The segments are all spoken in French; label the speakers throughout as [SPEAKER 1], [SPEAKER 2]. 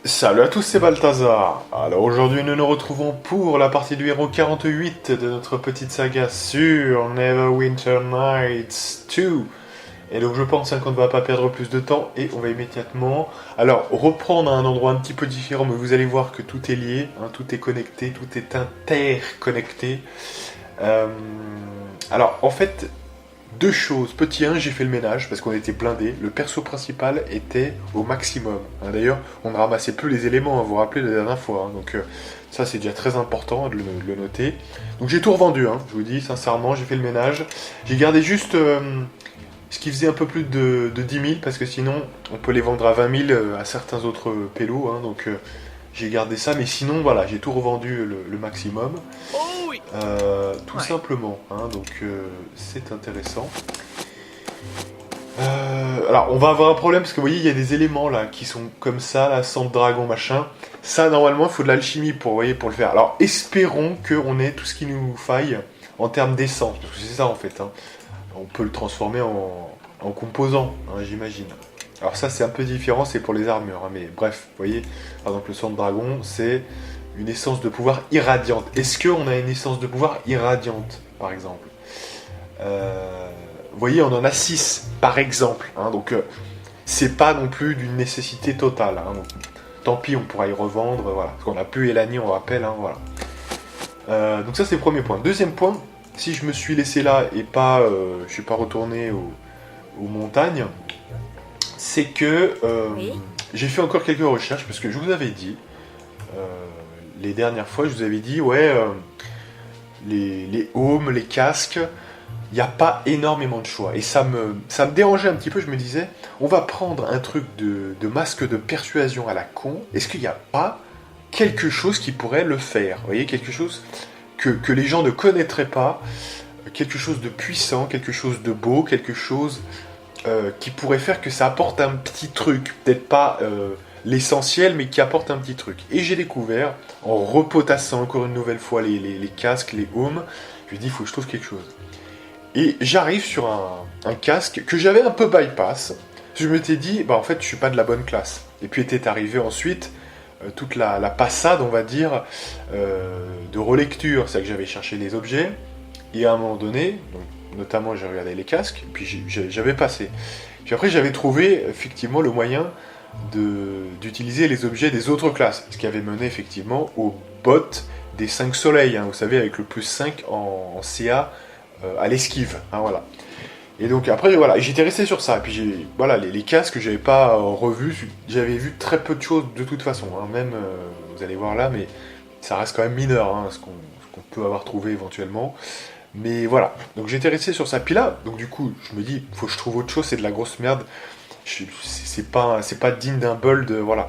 [SPEAKER 1] Salut à tous, c'est Balthazar. Alors aujourd'hui nous nous retrouvons pour la partie du héros 48 de notre petite saga sur Neverwinter Nights 2. Et donc je pense qu'on ne va pas perdre plus de temps et on va immédiatement reprendre à un endroit un petit peu différent, mais vous allez voir que tout est lié, hein, tout est connecté, tout est interconnecté. Euh, alors en fait, deux choses. Petit 1, j'ai fait le ménage parce qu'on était blindés. Le perso principal était au maximum. Hein, d'ailleurs, on ne ramassait plus les éléments, hein, vous vous rappelez la dernière fois. Hein, donc ça, c'est déjà très important de le noter. Donc j'ai tout revendu, hein, je vous dis sincèrement, j'ai fait le ménage. J'ai gardé juste ce qui faisait un peu plus de 10 000 parce que sinon, on peut les vendre à 20 000 à certains autres pélos. Hein, donc j'ai gardé ça, mais sinon, voilà, j'ai tout revendu le maximum. Tout simplement, hein, donc c'est intéressant. Alors on va avoir un problème parce que vous voyez il y a des éléments là qui sont comme ça, là, sang de dragon machin. Ça normalement il faut de l'alchimie pour le faire. Alors espérons qu'on ait tout ce qu'il nous faille en termes d'essence, parce que c'est ça en fait. Hein. On peut le transformer en composant, hein, j'imagine. Alors ça c'est un peu différent, c'est pour les armures, hein, mais bref, vous voyez, par exemple le sang de dragon c'est une essence de pouvoir irradiante. Est-ce qu'on a une essence de pouvoir irradiante, par exemple Vous voyez, on en a 6, par exemple. Hein, donc, c'est pas non plus d'une nécessité totale. Hein, donc, tant pis, on pourra y revendre. Voilà, parce qu'on n'a plus Elani, on rappelle. Hein, voilà. Donc ça, c'est le premier point. Deuxième point, si je me suis laissé là et pas, je suis pas retourné aux montagnes, c'est que j'ai fait encore quelques recherches, parce que je vous avais dit... les dernières fois, je vous avais dit, les aumes, les casques, il n'y a pas énormément de choix. Et ça me dérangeait un petit peu, je me disais, on va prendre un truc de masque de persuasion à la con, est-ce qu'il n'y a pas quelque chose qui pourrait le faire? Vous voyez, quelque chose que les gens ne connaîtraient pas, quelque chose de puissant, quelque chose de beau, quelque chose qui pourrait faire que ça apporte un petit truc, peut-être pas... l'essentiel, mais qui apporte un petit truc. Et j'ai découvert, en repotassant encore une nouvelle fois les casques, les aumes, je me dis, il faut que je trouve quelque chose. Et j'arrive sur un casque que j'avais un peu bypass. Je m'étais dit, bah en fait, je suis pas de la bonne classe. Et puis était arrivé ensuite toute la passade, on va dire, de relecture. C'est que j'avais cherché les objets, et à un moment donné, donc, notamment j'ai regardé les casques, et puis j'avais passé. Puis après, j'avais trouvé effectivement le moyen d'utiliser les objets des autres classes, ce qui avait mené effectivement au bot des 5 soleils, hein, vous savez, avec le plus 5 en CA à l'esquive, hein, voilà. Et donc après, voilà, j'étais resté sur ça, et puis voilà, les casques, j'avais pas revu, j'avais vu très peu de choses de toute façon, hein, même, vous allez voir là, mais ça reste quand même mineur, hein, ce qu'on peut avoir trouvé éventuellement. Mais voilà, donc j'étais resté sur ça. Puis là, donc du coup, je me dis, faut que je trouve autre chose, c'est de la grosse merde. C'est pas digne d'un bold, voilà.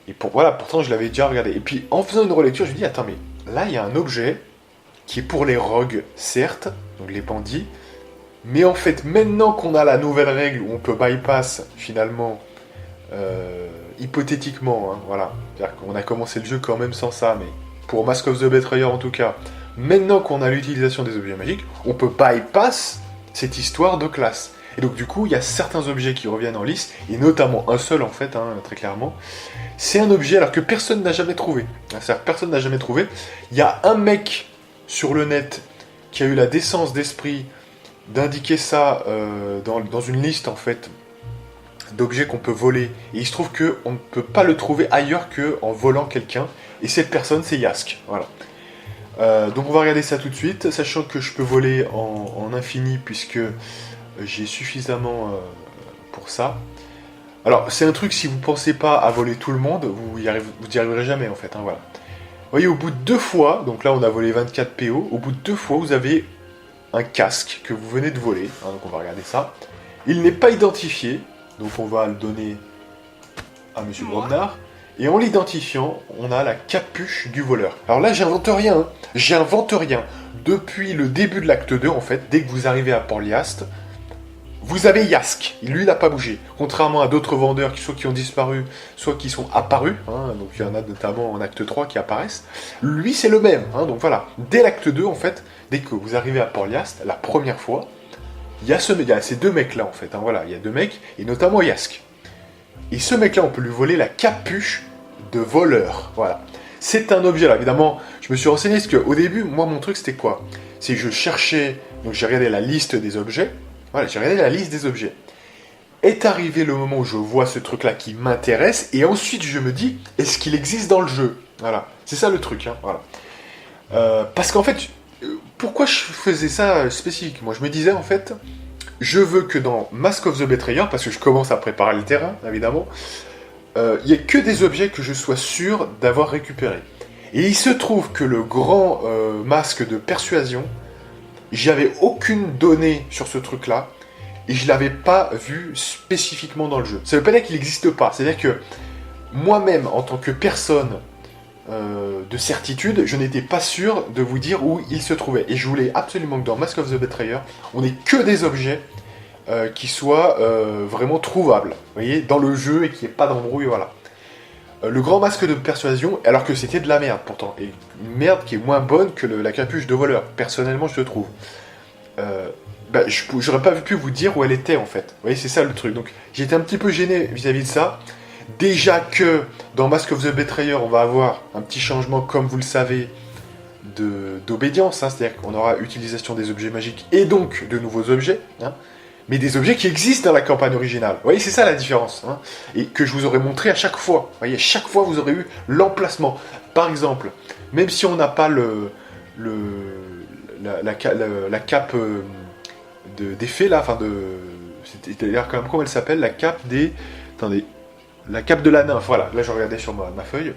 [SPEAKER 1] Et pourtant je l'avais déjà regardé. Et puis en faisant une relecture, je me dis, attends, mais là il y a un objet qui est pour les rogues, certes, donc les bandits, mais en fait, maintenant qu'on a la nouvelle règle où on peut bypass finalement, hypothétiquement, hein, voilà, c'est-à-dire qu'on a commencé le jeu quand même sans ça, mais pour Mask of the Betrayer en tout cas, maintenant qu'on a l'utilisation des objets magiques, on peut bypass cette histoire de classe. Et donc du coup, il y a certains objets qui reviennent en lice, et notamment un seul en fait, hein, très clairement. C'est un objet alors que personne n'a jamais trouvé. C'est-à-dire personne n'a jamais trouvé. Il y a un mec sur le net qui a eu la décence d'esprit d'indiquer ça dans une liste en fait d'objets qu'on peut voler. Et il se trouve qu'on ne peut pas le trouver ailleurs qu'en volant quelqu'un. Et cette personne, c'est Yask. Voilà. Donc on va regarder ça tout de suite, sachant que je peux voler en infini puisque j'ai suffisamment pour ça. Alors c'est un truc, si vous pensez pas à voler tout le monde, vous y arriverez jamais en fait. Hein, voilà. Vous voyez, au bout de 2 fois, donc là on a volé 24 PO, au bout de 2 fois vous avez un casque que vous venez de voler, hein, donc on va regarder ça. Il n'est pas identifié, donc on va le donner à Monsieur Gromnard. Et en l'identifiant, on a la capuche du voleur. Alors là, j'invente rien. Hein. J'invente rien. Depuis le début de l'acte 2, en fait, dès que vous arrivez à Port-Liast, vous avez Yask. Lui, il n'a pas bougé. Contrairement à d'autres vendeurs, soit qui ont disparu, soit qui sont apparus. Hein, donc il y en a notamment en acte 3 qui apparaissent. Lui, c'est le même. Hein, donc voilà. Dès l'acte 2, en fait, dès que vous arrivez à Port-Liast, la première fois, il y a ces deux mecs-là, en fait. Hein, voilà, il y a 2 mecs, et notamment Yask. Et ce mec-là, on peut lui voler la capuche de voleur. Voilà. C'est un objet là, évidemment, je me suis renseigné parce qu'au début, moi mon truc c'était quoi? C'est que je cherchais, donc j'ai regardé la liste des objets, voilà, j'ai regardé la liste des objets. Est arrivé le moment où je vois ce truc là qui m'intéresse, et ensuite je me dis, est-ce qu'il existe dans le jeu? Voilà, c'est ça le truc, hein, voilà. Parce qu'en fait, pourquoi je faisais ça spécifiquement? Je me disais en fait, je veux que dans Mask of the Betrayer, parce que je commence à préparer le terrain, évidemment, il n'y a que des objets que je sois sûr d'avoir récupérés. Et il se trouve que le grand masque de persuasion, j'avais aucune donnée sur ce truc-là, et je ne l'avais pas vu spécifiquement dans le jeu. Ça ne veut pas dire qu'il n'existe pas, c'est-à-dire que moi-même, en tant que personne de certitude, je n'étais pas sûr de vous dire où il se trouvait. Et je voulais absolument que dans Mask of the Betrayer, on n'ait que des objets qui soient vraiment trouvables, vous voyez, dans le jeu et qu'il n'y ait pas d'embrouille, voilà. Le grand masque de persuasion, alors que c'était de la merde pourtant, et une merde qui est moins bonne que la capuche de voleur, personnellement je trouve. J'aurais pas pu vous dire où elle était en fait, vous voyez, c'est ça le truc, donc j'étais un petit peu gêné vis-à-vis de ça. Déjà que dans Mask of the Betrayer, on va avoir un petit changement, comme vous le savez, d'obédience, hein, c'est-à-dire qu'on aura utilisation des objets magiques et donc de nouveaux objets, hein, mais des objets qui existent dans la campagne originale. Vous voyez, c'est ça la différence, hein, et que je vous aurais montré à chaque fois. Vous voyez, chaque fois vous aurez eu l'emplacement. Par exemple, même si on n'a pas la cape des fées là, enfin c'est-à-dire quand même comment elle s'appelle, la cape des... Attendez. La cape de la nymphe, voilà, là je regardais sur ma feuille.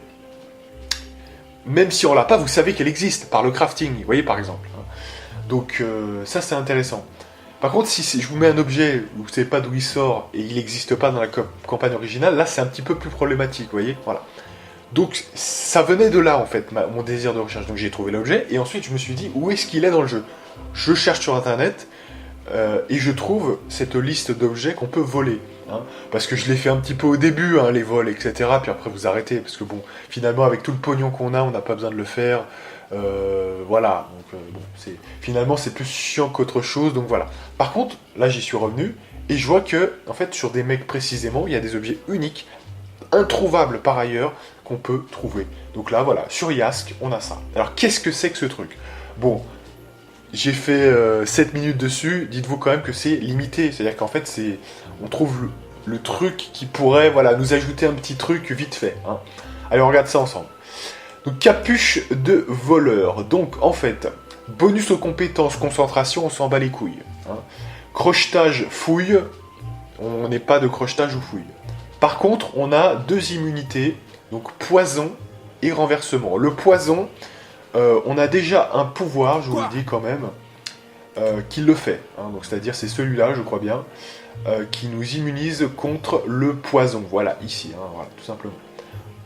[SPEAKER 1] Même si on l'a pas, vous savez qu'elle existe par le crafting, vous voyez par exemple. Donc ça c'est intéressant. Par contre, si je vous mets un objet, vous ne savez pas d'où il sort et il n'existe pas dans la campagne originale, là c'est un petit peu plus problématique, vous voyez, voilà. Donc ça venait de là en fait, mon désir de recherche. Donc j'ai trouvé l'objet et ensuite je me suis dit où est-ce qu'il est dans le jeu. Je cherche sur internet et je trouve cette liste d'objets qu'on peut voler. Hein, parce que je l'ai fait un petit peu au début, hein, les vols, etc. Puis après vous arrêtez, parce que bon, finalement avec tout le pognon qu'on a, on n'a pas besoin de le faire. Voilà, donc bon, finalement c'est plus chiant qu'autre chose, donc voilà. Par contre, là j'y suis revenu, et je vois que, en fait, sur des mecs précisément, il y a des objets uniques, introuvables par ailleurs, qu'on peut trouver. Donc là, voilà, sur Yask, on a ça. Alors qu'est-ce que c'est que ce truc? Bon, j'ai fait 7 minutes dessus, dites-vous quand même que c'est limité, c'est-à-dire qu'en fait, on trouve le truc qui pourrait, voilà, nous ajouter un petit truc vite fait. Hein. Allez, on regarde ça ensemble. Donc, capuche de voleur. Donc, en fait, bonus aux compétences, concentration, on s'en bat les couilles. Hein. Crochetage, fouille, on n'est pas de crochetage ou fouille. Par contre, on a 2 immunités, donc poison et renversement. Le poison... on a déjà un pouvoir, je vous le dis quand même, qui le fait. Hein, donc c'est-à-dire c'est celui-là, je crois bien, qui nous immunise contre le poison. Voilà, ici, hein, voilà, tout simplement.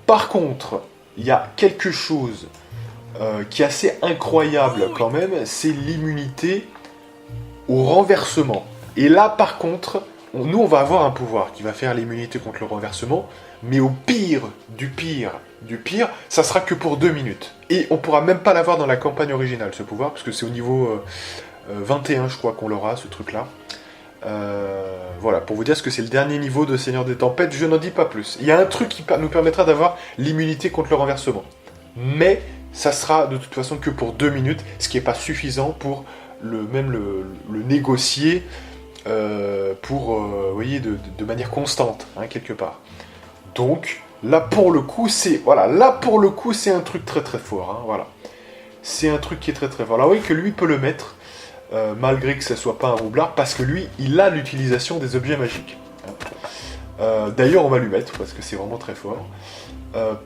[SPEAKER 1] Par contre, il y a quelque chose qui est assez incroyable quand même, c'est l'immunité au renversement. Et là, par contre, nous, on va avoir un pouvoir qui va faire l'immunité contre le renversement, mais au pire du pire du pire, ça sera que pour 2 minutes. Et on pourra même pas l'avoir dans la campagne originale, ce pouvoir, parce que c'est au niveau 21, je crois qu'on l'aura, ce truc-là. Voilà, pour vous dire ce que c'est le dernier niveau de Seigneur des Tempêtes, je n'en dis pas plus. Il y a un truc qui nous permettra d'avoir l'immunité contre le renversement. Mais ça sera de toute façon que pour 2 minutes, ce qui n'est pas suffisant pour le négocier pour, vous voyez, de manière constante, hein, quelque part. Donc, là pour le coup, c'est un truc très très fort, hein, voilà. C'est un truc qui est très très fort. Alors oui, que lui peut le mettre, malgré que ce soit pas un roublard, parce que lui, il a l'utilisation des objets magiques. Hein. D'ailleurs, on va lui mettre, parce que c'est vraiment très fort.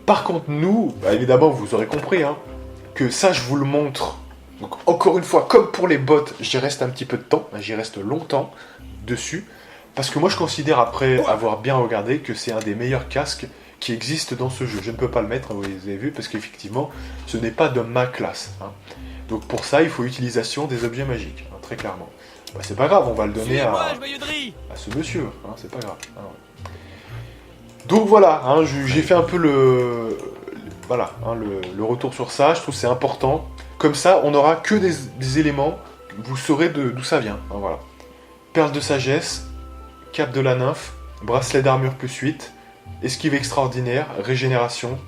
[SPEAKER 1] Par contre, nous, bah, évidemment, vous aurez compris, hein, que ça, je vous le montre. Donc, encore une fois, comme pour les bots, j'y reste un petit peu de temps, j'y reste longtemps dessus, parce que moi, je considère, après avoir bien regardé, que c'est un des meilleurs casques qui existe dans ce jeu. Je ne peux pas le mettre, vous avez vu, parce qu'effectivement, ce n'est pas de ma classe. Hein. Donc pour ça, il faut utilisation des objets magiques, hein, très clairement. Bah, c'est pas grave, on va le donner à ce monsieur, hein, c'est pas grave. Ah, ouais. Donc voilà, hein, j'ai fait un peu le retour sur ça, je trouve que c'est important. Comme ça, on n'aura que des éléments, vous saurez d'où ça vient. Hein, voilà. Perle de sagesse, cape de la nymphe, bracelet d'armure +8, esquive extraordinaire, régénération,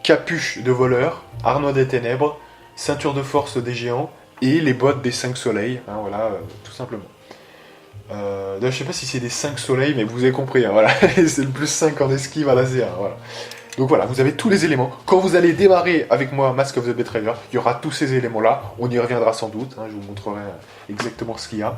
[SPEAKER 1] capuche de voleur, harnois des ténèbres, ceinture de force des géants, et les bottes des 5 soleils, hein, voilà, tout simplement. Je sais pas si c'est des 5 soleils, mais vous avez compris, hein, voilà, c'est le plus 5 en esquive à la Z1, voilà. Donc voilà, vous avez tous les éléments. Quand vous allez démarrer avec moi Mask of the Betrayer, il y aura tous ces éléments-là, on y reviendra sans doute, hein, je vous montrerai exactement ce qu'il y a.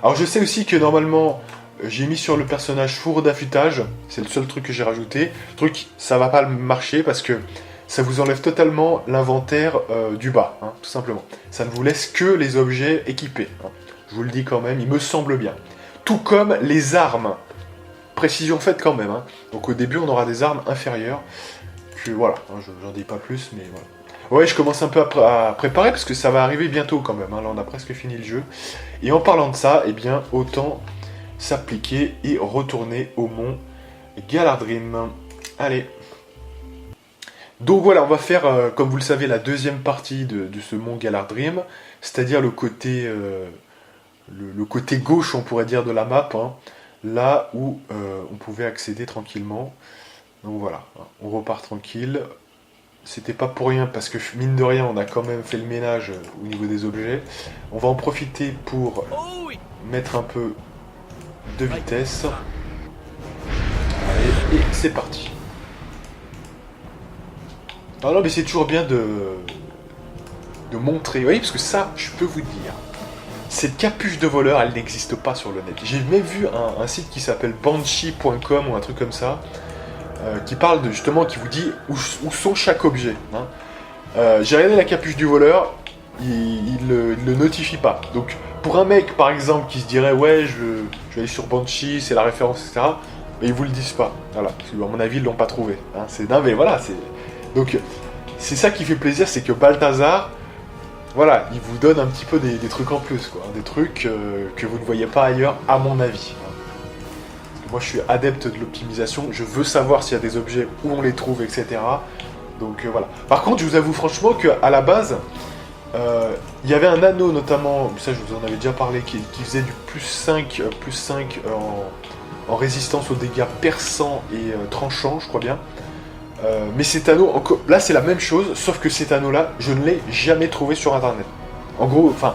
[SPEAKER 1] Alors je sais aussi que normalement, j'ai mis sur le personnage four d'affûtage, c'est le seul truc que j'ai rajouté. Le truc, ça va pas marcher parce que ça vous enlève totalement l'inventaire du bas, hein, tout simplement. Ça ne vous laisse que les objets équipés, hein. Je vous le dis quand même, il me semble bien. Tout comme les armes. Précision faite quand même, hein. Donc au début, on aura des armes inférieures. Que voilà, hein, j'en dis pas plus, mais voilà. Ouais, je commence un peu à préparer parce que ça va arriver bientôt quand même, hein. Là, on a presque fini le jeu. Et en parlant de ça, eh bien, autant s'appliquer et retourner au mont Galadrim. Allez. Donc voilà, on va faire, comme vous le savez, la deuxième partie de ce mont Galadrim, c'est-à-dire le côté gauche, on pourrait dire, de la map, hein, là où on pouvait accéder tranquillement. Donc voilà, on repart tranquille. C'était pas pour rien, parce que mine de rien, on a quand même fait le ménage au niveau des objets. On va en profiter pour mettre un peu de vitesse. Allez, et c'est parti. Alors non, mais c'est toujours bien de montrer, vous voyez, parce que ça, je peux vous dire, cette capuche de voleur, elle n'existe pas sur le net. J'ai même vu un site qui s'appelle banshee.com ou un truc comme ça, qui parle de, justement, qui vous dit où sont chaque objet, hein. J'ai regardé la capuche du voleur, il le notifie pas. Donc pour un mec par exemple qui se dirait ouais je vais aller sur Banshee, c'est la référence, etc. Mais ils vous le disent pas. Voilà, parce que à mon avis ils l'ont pas trouvé, hein. C'est non mais voilà, c'est. Donc c'est ça qui fait plaisir, c'est que Balthazar, voilà, il vous donne un petit peu des trucs en plus, quoi, des trucs que vous ne voyez pas ailleurs, à mon avis. Parce que moi, je suis adepte de l'optimisation, je veux savoir s'il y a des objets, où on les trouve, etc. Donc voilà. Par contre, je vous avoue franchement qu'à la base, il y avait un anneau notamment, ça je vous en avais déjà parlé, qui faisait du plus 5 en résistance aux dégâts perçants et tranchants, je crois bien. Mais cet anneau, là c'est la même chose, sauf que cet anneau-là, je ne l'ai jamais trouvé sur internet. En gros, enfin,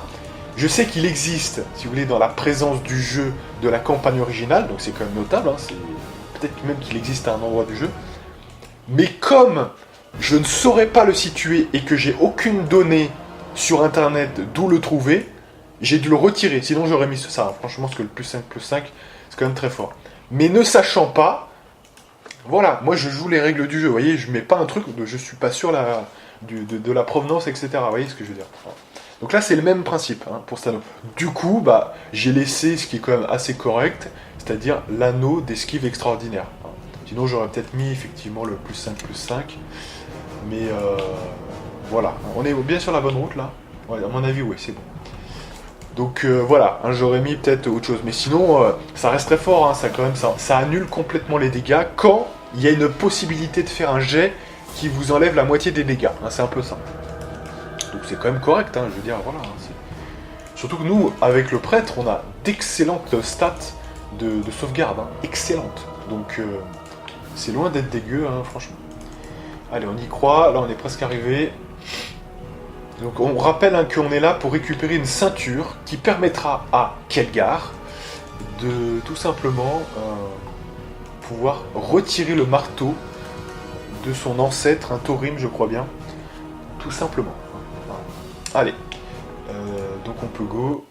[SPEAKER 1] je sais qu'il existe, si vous voulez, dans la présence du jeu de la campagne originale, donc c'est quand même notable, hein, c'est peut-être même qu'il existe à un endroit du jeu. Mais comme je ne saurais pas le situer et que j'ai aucune donnée sur internet d'où le trouver, j'ai dû le retirer, sinon j'aurais mis ça. Hein. Franchement, parce que le plus 5, c'est quand même très fort. Mais ne sachant pas, voilà, moi je joue les règles du jeu, vous voyez, je mets pas un truc, je suis pas sûr de la provenance, etc. Vous voyez ce que je veux dire. Donc là c'est le même principe, hein, pour cet anneau. Du coup, bah, j'ai laissé ce qui est quand même assez correct, c'est-à-dire l'anneau d'esquive extraordinaire. Sinon j'aurais peut-être mis effectivement le plus 5, mais voilà, on est bien sur la bonne route là. Ouais, à mon avis, oui, c'est bon. Donc voilà, hein, j'aurais mis peut-être autre chose. Mais sinon, ça reste très fort, hein, ça annule complètement les dégâts quand il y a une possibilité de faire un jet qui vous enlève la moitié des dégâts. Hein, c'est un peu ça. Donc c'est quand même correct, hein, je veux dire, voilà. Hein, surtout que nous, avec le prêtre, on a d'excellentes stats de sauvegarde, hein, excellentes. Donc c'est loin d'être dégueu, hein, franchement. Allez, on y croit, là on est presque arrivé. Donc on rappelle, hein, qu'on est là pour récupérer une ceinture qui permettra à Kelgar de tout simplement pouvoir retirer le marteau de son ancêtre, un Thorim je crois bien, tout simplement. Voilà. Allez, donc on peut go,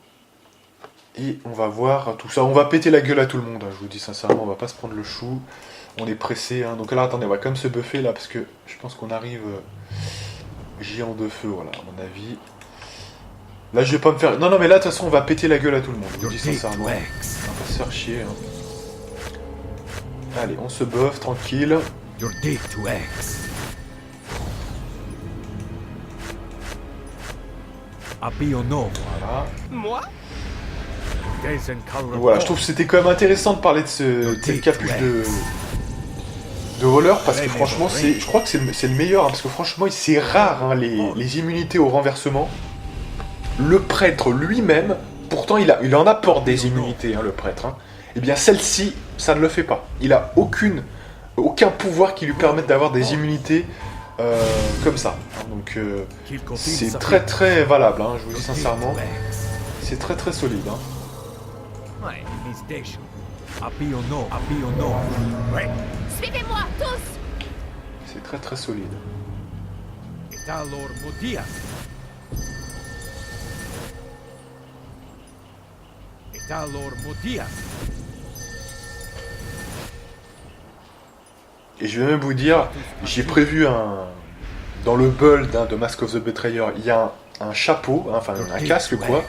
[SPEAKER 1] et on va voir tout ça, on va péter la gueule à tout le monde, hein, je vous dis sincèrement, on va pas se prendre le chou, on est pressé, hein. Donc là attendez, on va quand même se buffer là, parce que je pense qu'on arrive... géant de feu, voilà, à mon avis. Là, je vais pas me faire... Non, mais là, de toute façon, on va péter la gueule à tout le monde. Je vous dis sincèrement. On va pas se faire chier. Hein. Allez, on se buff, tranquille. Voilà. Donc, voilà, je trouve que c'était quand même intéressant de parler de cette capuche de voleur, parce que franchement, je crois que c'est le meilleur, hein, parce que franchement, c'est rare, hein, les immunités au renversement. Le prêtre lui-même, pourtant il en apporte des immunités, hein, le prêtre. Hein. Eh bien celle-ci, ça ne le fait pas. Il a aucune aucun pouvoir qui lui permette d'avoir des immunités comme ça. Donc c'est très très valable, hein, je vous dis sincèrement. C'est très très solide. Hein.
[SPEAKER 2] Suivez-moi, tous!
[SPEAKER 1] C'est très très solide. Et je vais même vous dire, j'ai prévu dans le build de Mask of the Betrayer, il y a un chapeau, hein, enfin un casque quoi.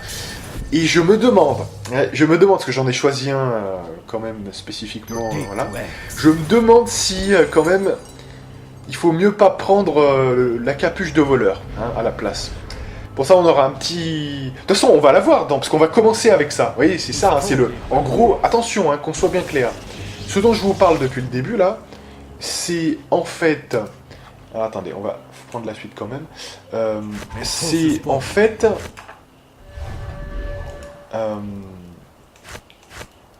[SPEAKER 1] Et je me demande, parce que j'en ai choisi un quand même spécifiquement, voilà. Je me demande si quand même il faut mieux pas prendre la capuche de voleur hein, à la place. Pour ça, on aura un petit. De toute façon, on va la voir, parce qu'on va commencer avec ça. Vous voyez, c'est ça, hein, c'est le. En gros, attention, hein, qu'on soit bien clair. Ce dont je vous parle depuis le début là, c'est en fait. Alors, attendez, on va prendre la suite quand même. C'est en fait.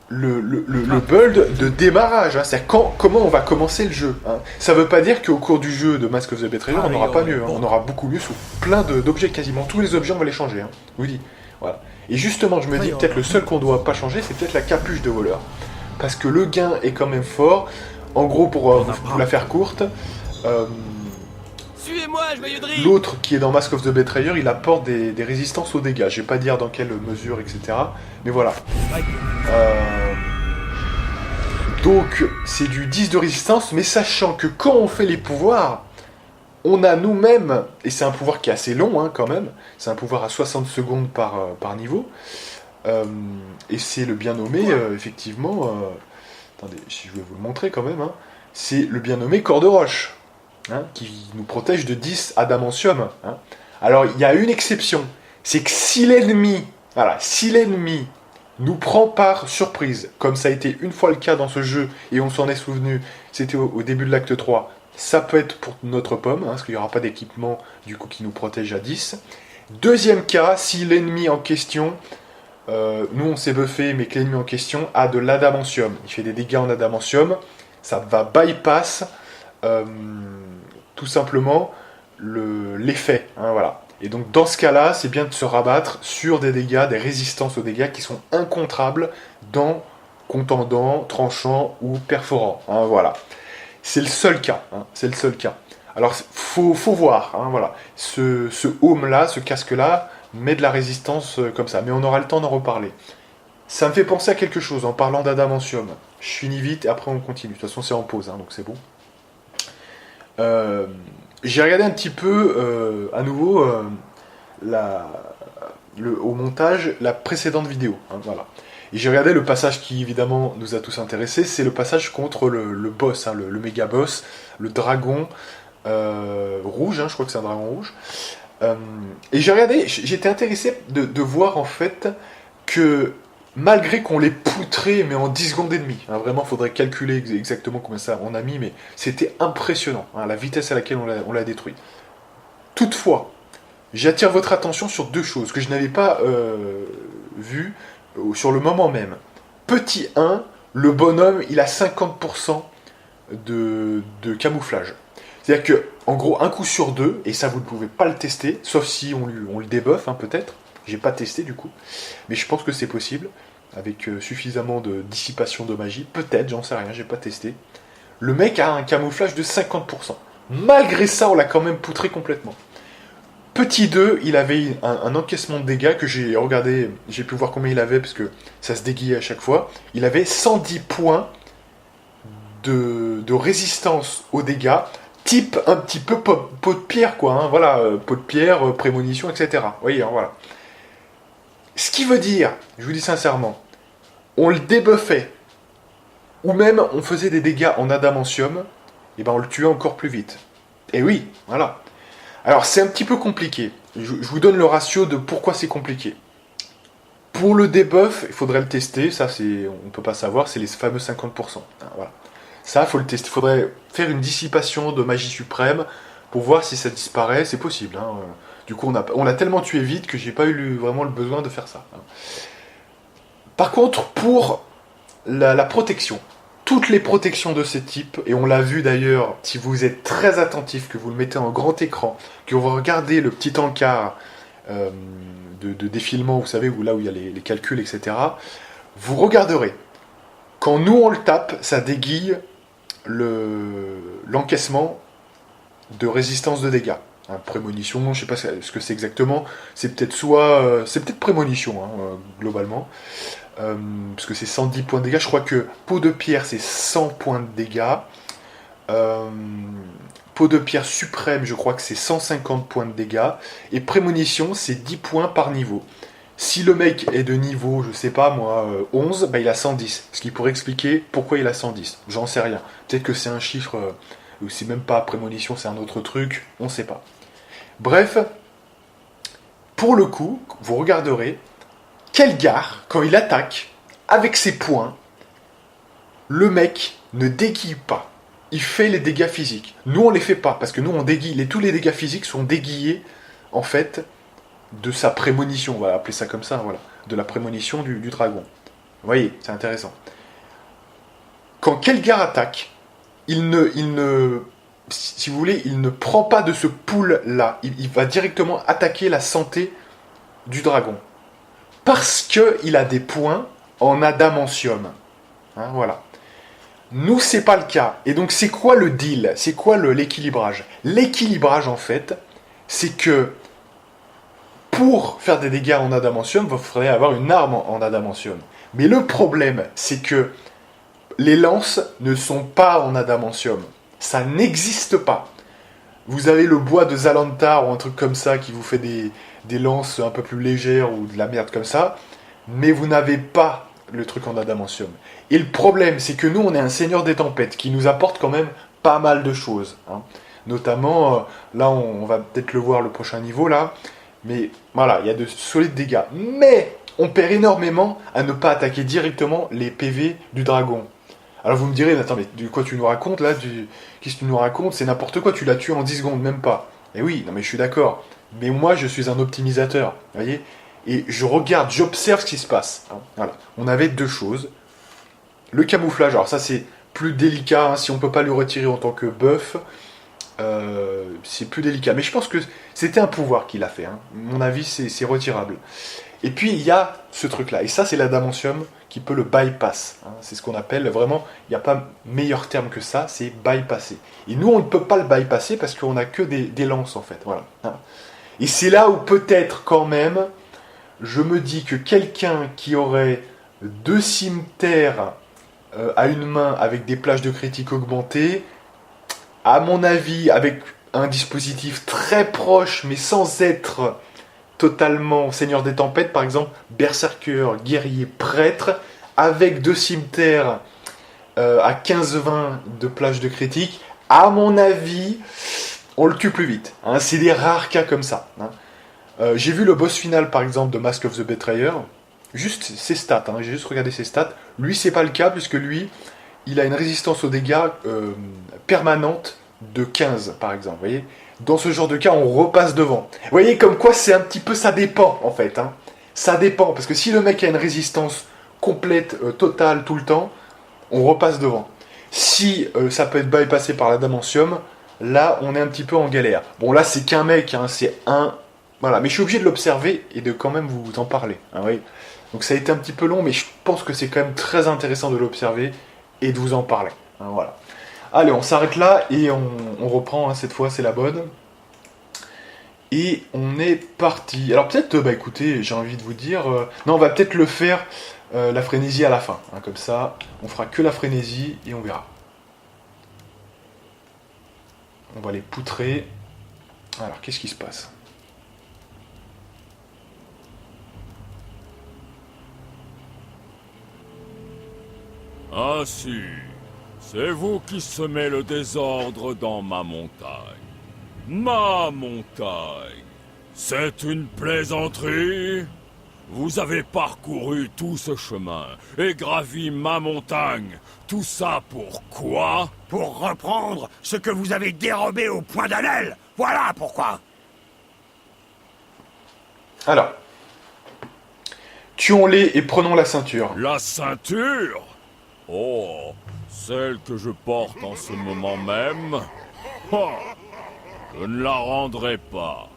[SPEAKER 1] Le build de démarrage, hein, c'est-à-dire comment on va commencer le jeu. Hein. Ça veut pas dire qu'au cours du jeu de Mask of the Betrayer, on n'aura pas mieux, hein. On aura beaucoup mieux sous plein d'objets, quasiment tous les objets, on va les changer. Hein. Je vous dis. Voilà. Et justement, je me dis peut-être le seul qu'on doit pas changer, c'est peut-être la capuche de voleur. Parce que le gain est quand même fort. En gros, pour la faire courte,
[SPEAKER 2] Suivez-moi, joyeux Dri!
[SPEAKER 1] l'autre qui est dans Mask of the Betrayer, il apporte des résistances aux dégâts. Je vais pas dire dans quelle mesure, etc. Mais voilà. Donc, c'est du 10 de résistance, mais sachant que quand on fait les pouvoirs, on a nous-mêmes, et c'est un pouvoir qui est assez long hein, quand même, c'est un pouvoir à 60 secondes par niveau, et c'est le bien nommé, effectivement, attendez, si je vais vous le montrer quand même, hein, c'est le bien nommé Corps de Roche, hein, qui nous protège de 10 adamantium. Hein. Alors, il y a une exception, c'est que si l'ennemi nous prend par surprise, comme ça a été une fois le cas dans ce jeu, et on s'en est souvenu, c'était au début de l'acte 3, ça peut être pour notre pomme, hein, parce qu'il n'y aura pas d'équipement du coup qui nous protège à 10. Deuxième cas, si l'ennemi en question, nous on s'est buffé, mais que l'ennemi en question a de l'adamantium, il fait des dégâts en adamantium, ça va bypass tout simplement l'effet, hein, voilà. Et donc dans ce cas-là, c'est bien de se rabattre sur des dégâts, des résistances aux dégâts qui sont incontrables dans contendant, tranchant ou perforant. Hein, voilà. C'est le seul cas. Hein, c'est le seul cas. Alors faut voir. Hein, voilà. Ce home-là, ce casque-là, met de la résistance comme ça. Mais on aura le temps d'en reparler. Ça me fait penser à quelque chose en parlant d'adamantium. Je finis vite et après on continue. De toute façon c'est en pause, hein, donc c'est bon. J'ai regardé un petit peu, à nouveau, au montage, la précédente vidéo. Hein, voilà. Et j'ai regardé le passage qui, évidemment, nous a tous intéressés. C'est le passage contre le boss, hein, le méga boss, le dragon rouge. Hein, je crois que c'est un dragon rouge. Et j'ai regardé, j'étais intéressé de voir, en fait, que malgré qu'on l'ait poutré, mais en 10 secondes et demie, hein, vraiment, il faudrait calculer exactement combien ça on a mis, mais c'était impressionnant, hein, la vitesse à laquelle on l'a détruit. Toutefois, j'attire votre attention sur deux choses que je n'avais pas vues sur le moment même. Petit 1, le bonhomme, il a 50% de camouflage. C'est-à-dire que, en gros, un coup sur deux, et ça vous ne pouvez pas le tester, sauf si on le débuffe, hein, peut-être. J'ai pas testé du coup, mais je pense que c'est possible, avec suffisamment de dissipation de magie. Peut-être, j'en sais rien, j'ai pas testé. Le mec a un camouflage de 50%. Malgré ça, on l'a quand même poutré complètement. Petit 2, il avait un encaissement de dégâts que j'ai regardé, j'ai pu voir combien il avait, parce que ça se déguillait à chaque fois. Il avait 110 points de résistance aux dégâts, type un petit peu pot de pierre, quoi. Hein, voilà, pot de pierre, prémonition, etc. Vous voyez, hein, voilà. Ce qui veut dire, je vous dis sincèrement, on le débuffait, ou même on faisait des dégâts en adamantium, et ben on le tuait encore plus vite. Et oui, voilà. Alors c'est un petit peu compliqué. Je vous donne le ratio de pourquoi c'est compliqué. Pour le debuff, il faudrait le tester, ça c'est, on ne peut pas savoir, c'est les fameux 50%. Hein, voilà. Ça, il faut le tester. Il faudrait faire une dissipation de magie suprême pour voir si ça disparaît, c'est possible. Hein. Du coup, on l'a tellement tué vite que j'ai pas eu vraiment le besoin de faire ça. Hein. Par contre, pour la protection, toutes les protections de ces types, et on l'a vu d'ailleurs, si vous êtes très attentif, que vous le mettez en grand écran, que vous regardez le petit encart de défilement, vous savez, là où il y a les calculs, etc., vous regarderez. Quand nous on le tape, ça déguille l'encaissement de résistance de dégâts. Hein, prémonition, je ne sais pas ce que c'est exactement, c'est peut-être prémonition, hein, globalement. Parce que c'est 110 points de dégâts. Je crois que peau de pierre, c'est 100 points de dégâts. Peau de pierre suprême, je crois que c'est 150 points de dégâts. Et prémonition, c'est 10 points par niveau. Si le mec est de niveau, je sais pas moi, 11, bah il a 110. Ce qui pourrait expliquer pourquoi il a 110. J'en sais rien. Peut-être que c'est un chiffre, ou c'est même pas prémonition, c'est un autre truc, on sait pas. Bref, pour le coup, vous regarderez, Kelgar, quand il attaque, avec ses poings, le mec ne déguille pas. Il fait les dégâts physiques. Nous, on les fait pas, parce que nous, on déguille. Tous les dégâts physiques sont déguillés, en fait, de sa prémonition. On va appeler ça comme ça, voilà. De la prémonition du dragon. Vous voyez, c'est intéressant. Quand Kelgar attaque, il ne, si vous voulez, il ne prend pas de ce pool-là. Il va directement attaquer la santé du dragon. Parce qu'il a des points en adamantium. Hein, voilà. Nous, c'est pas le cas. Et donc, c'est quoi le deal? C'est quoi l'équilibrage? L'équilibrage, en fait, c'est que pour faire des dégâts en adamantium, il faudrait avoir une arme en adamantium. Mais le problème, c'est que les lances ne sont pas en adamantium. Ça n'existe pas. Vous avez le bois de Zalantar ou un truc comme ça qui vous fait des lances un peu plus légères ou de la merde comme ça, mais vous n'avez pas le truc en adamantium. Et le problème, c'est que nous, on est un seigneur des tempêtes qui nous apporte quand même pas mal de choses. Hein. Notamment, là, on va peut-être le voir le prochain niveau, là, mais voilà, il y a de solides dégâts. Mais on perd énormément à ne pas attaquer directement les PV du dragon. Alors vous me direz, attends, mais de quoi tu nous racontes là? Qu'est-ce que tu nous racontes? C'est n'importe quoi, tu l'as tué en 10 secondes, même pas. Et oui, non mais je suis d'accord. Mais moi, je suis un optimisateur, vous voyez? Et je regarde, j'observe ce qui se passe. Hein. Voilà. On avait deux choses. Le camouflage, alors ça c'est plus délicat, hein, si on peut pas lui retirer en tant que buff, c'est plus délicat. Mais je pense que c'était un pouvoir qu'il a fait. Hein. À mon avis, c'est retirable. Et puis il y a ce truc-là, et ça c'est l'adamantium qui peut le bypass. Hein. C'est ce qu'on appelle vraiment, il n'y a pas meilleur terme que ça, c'est bypasser. Et nous on ne peut pas le bypasser parce qu'on n'a que des lances en fait. Voilà. Hein. Et c'est là où peut-être quand même, je me dis que quelqu'un qui aurait 2 cimetères à une main avec des plages de critique augmentées, à mon avis, avec un dispositif très proche mais sans être totalement Seigneur des Tempêtes, par exemple, berserker, guerrier, prêtre, avec 2 cimetères à 15-20 de plage de critique, à mon avis, on le tue plus vite. Hein. C'est des rares cas comme ça. Hein. J'ai vu le boss final, par exemple, de Mask of the Betrayer, juste ses stats, hein. J'ai juste regardé ses stats. Lui, c'est pas le cas, puisque lui, il a une résistance aux dégâts permanente de 15, par exemple, vous voyez. Dans ce genre de cas, on repasse devant. Vous voyez, comme quoi, c'est un petit peu, ça dépend, en fait. Hein. Ça dépend, parce que si le mec a une résistance complète, totale, tout le temps, on repasse devant. Si ça peut être bypassé par l'adamantium, là, on est un petit peu en galère. Bon, là, c'est qu'un mec, hein, c'est un... Voilà, mais je suis obligé de l'observer et de quand même vous en parler. Hein, oui. Donc ça a été un petit peu long, mais je pense que c'est quand même très intéressant de l'observer et de vous en parler. Hein, voilà. Allez, on s'arrête là et on reprend, hein, cette fois c'est la bonne. Et on est parti. Alors peut-être, bah écoutez, j'ai envie de vous dire... non, on va peut-être le faire, la frénésie à la fin. Hein, comme ça, on fera que la frénésie et on verra. On va les poutrer. Alors, qu'est-ce qui se passe ?
[SPEAKER 3] Ah si, c'est vous qui semez le désordre dans ma montagne. Ma montagne. C'est une plaisanterie? Vous avez parcouru tout ce chemin et gravi ma montagne. Tout ça pour quoi?
[SPEAKER 4] Pour reprendre ce que vous avez dérobé au point d'Anel. Voilà pourquoi.
[SPEAKER 1] Alors, tuons-les et prenons la ceinture.
[SPEAKER 3] La ceinture? Oh, Celle que je porte en ce moment même, oh, je ne la rendrai pas.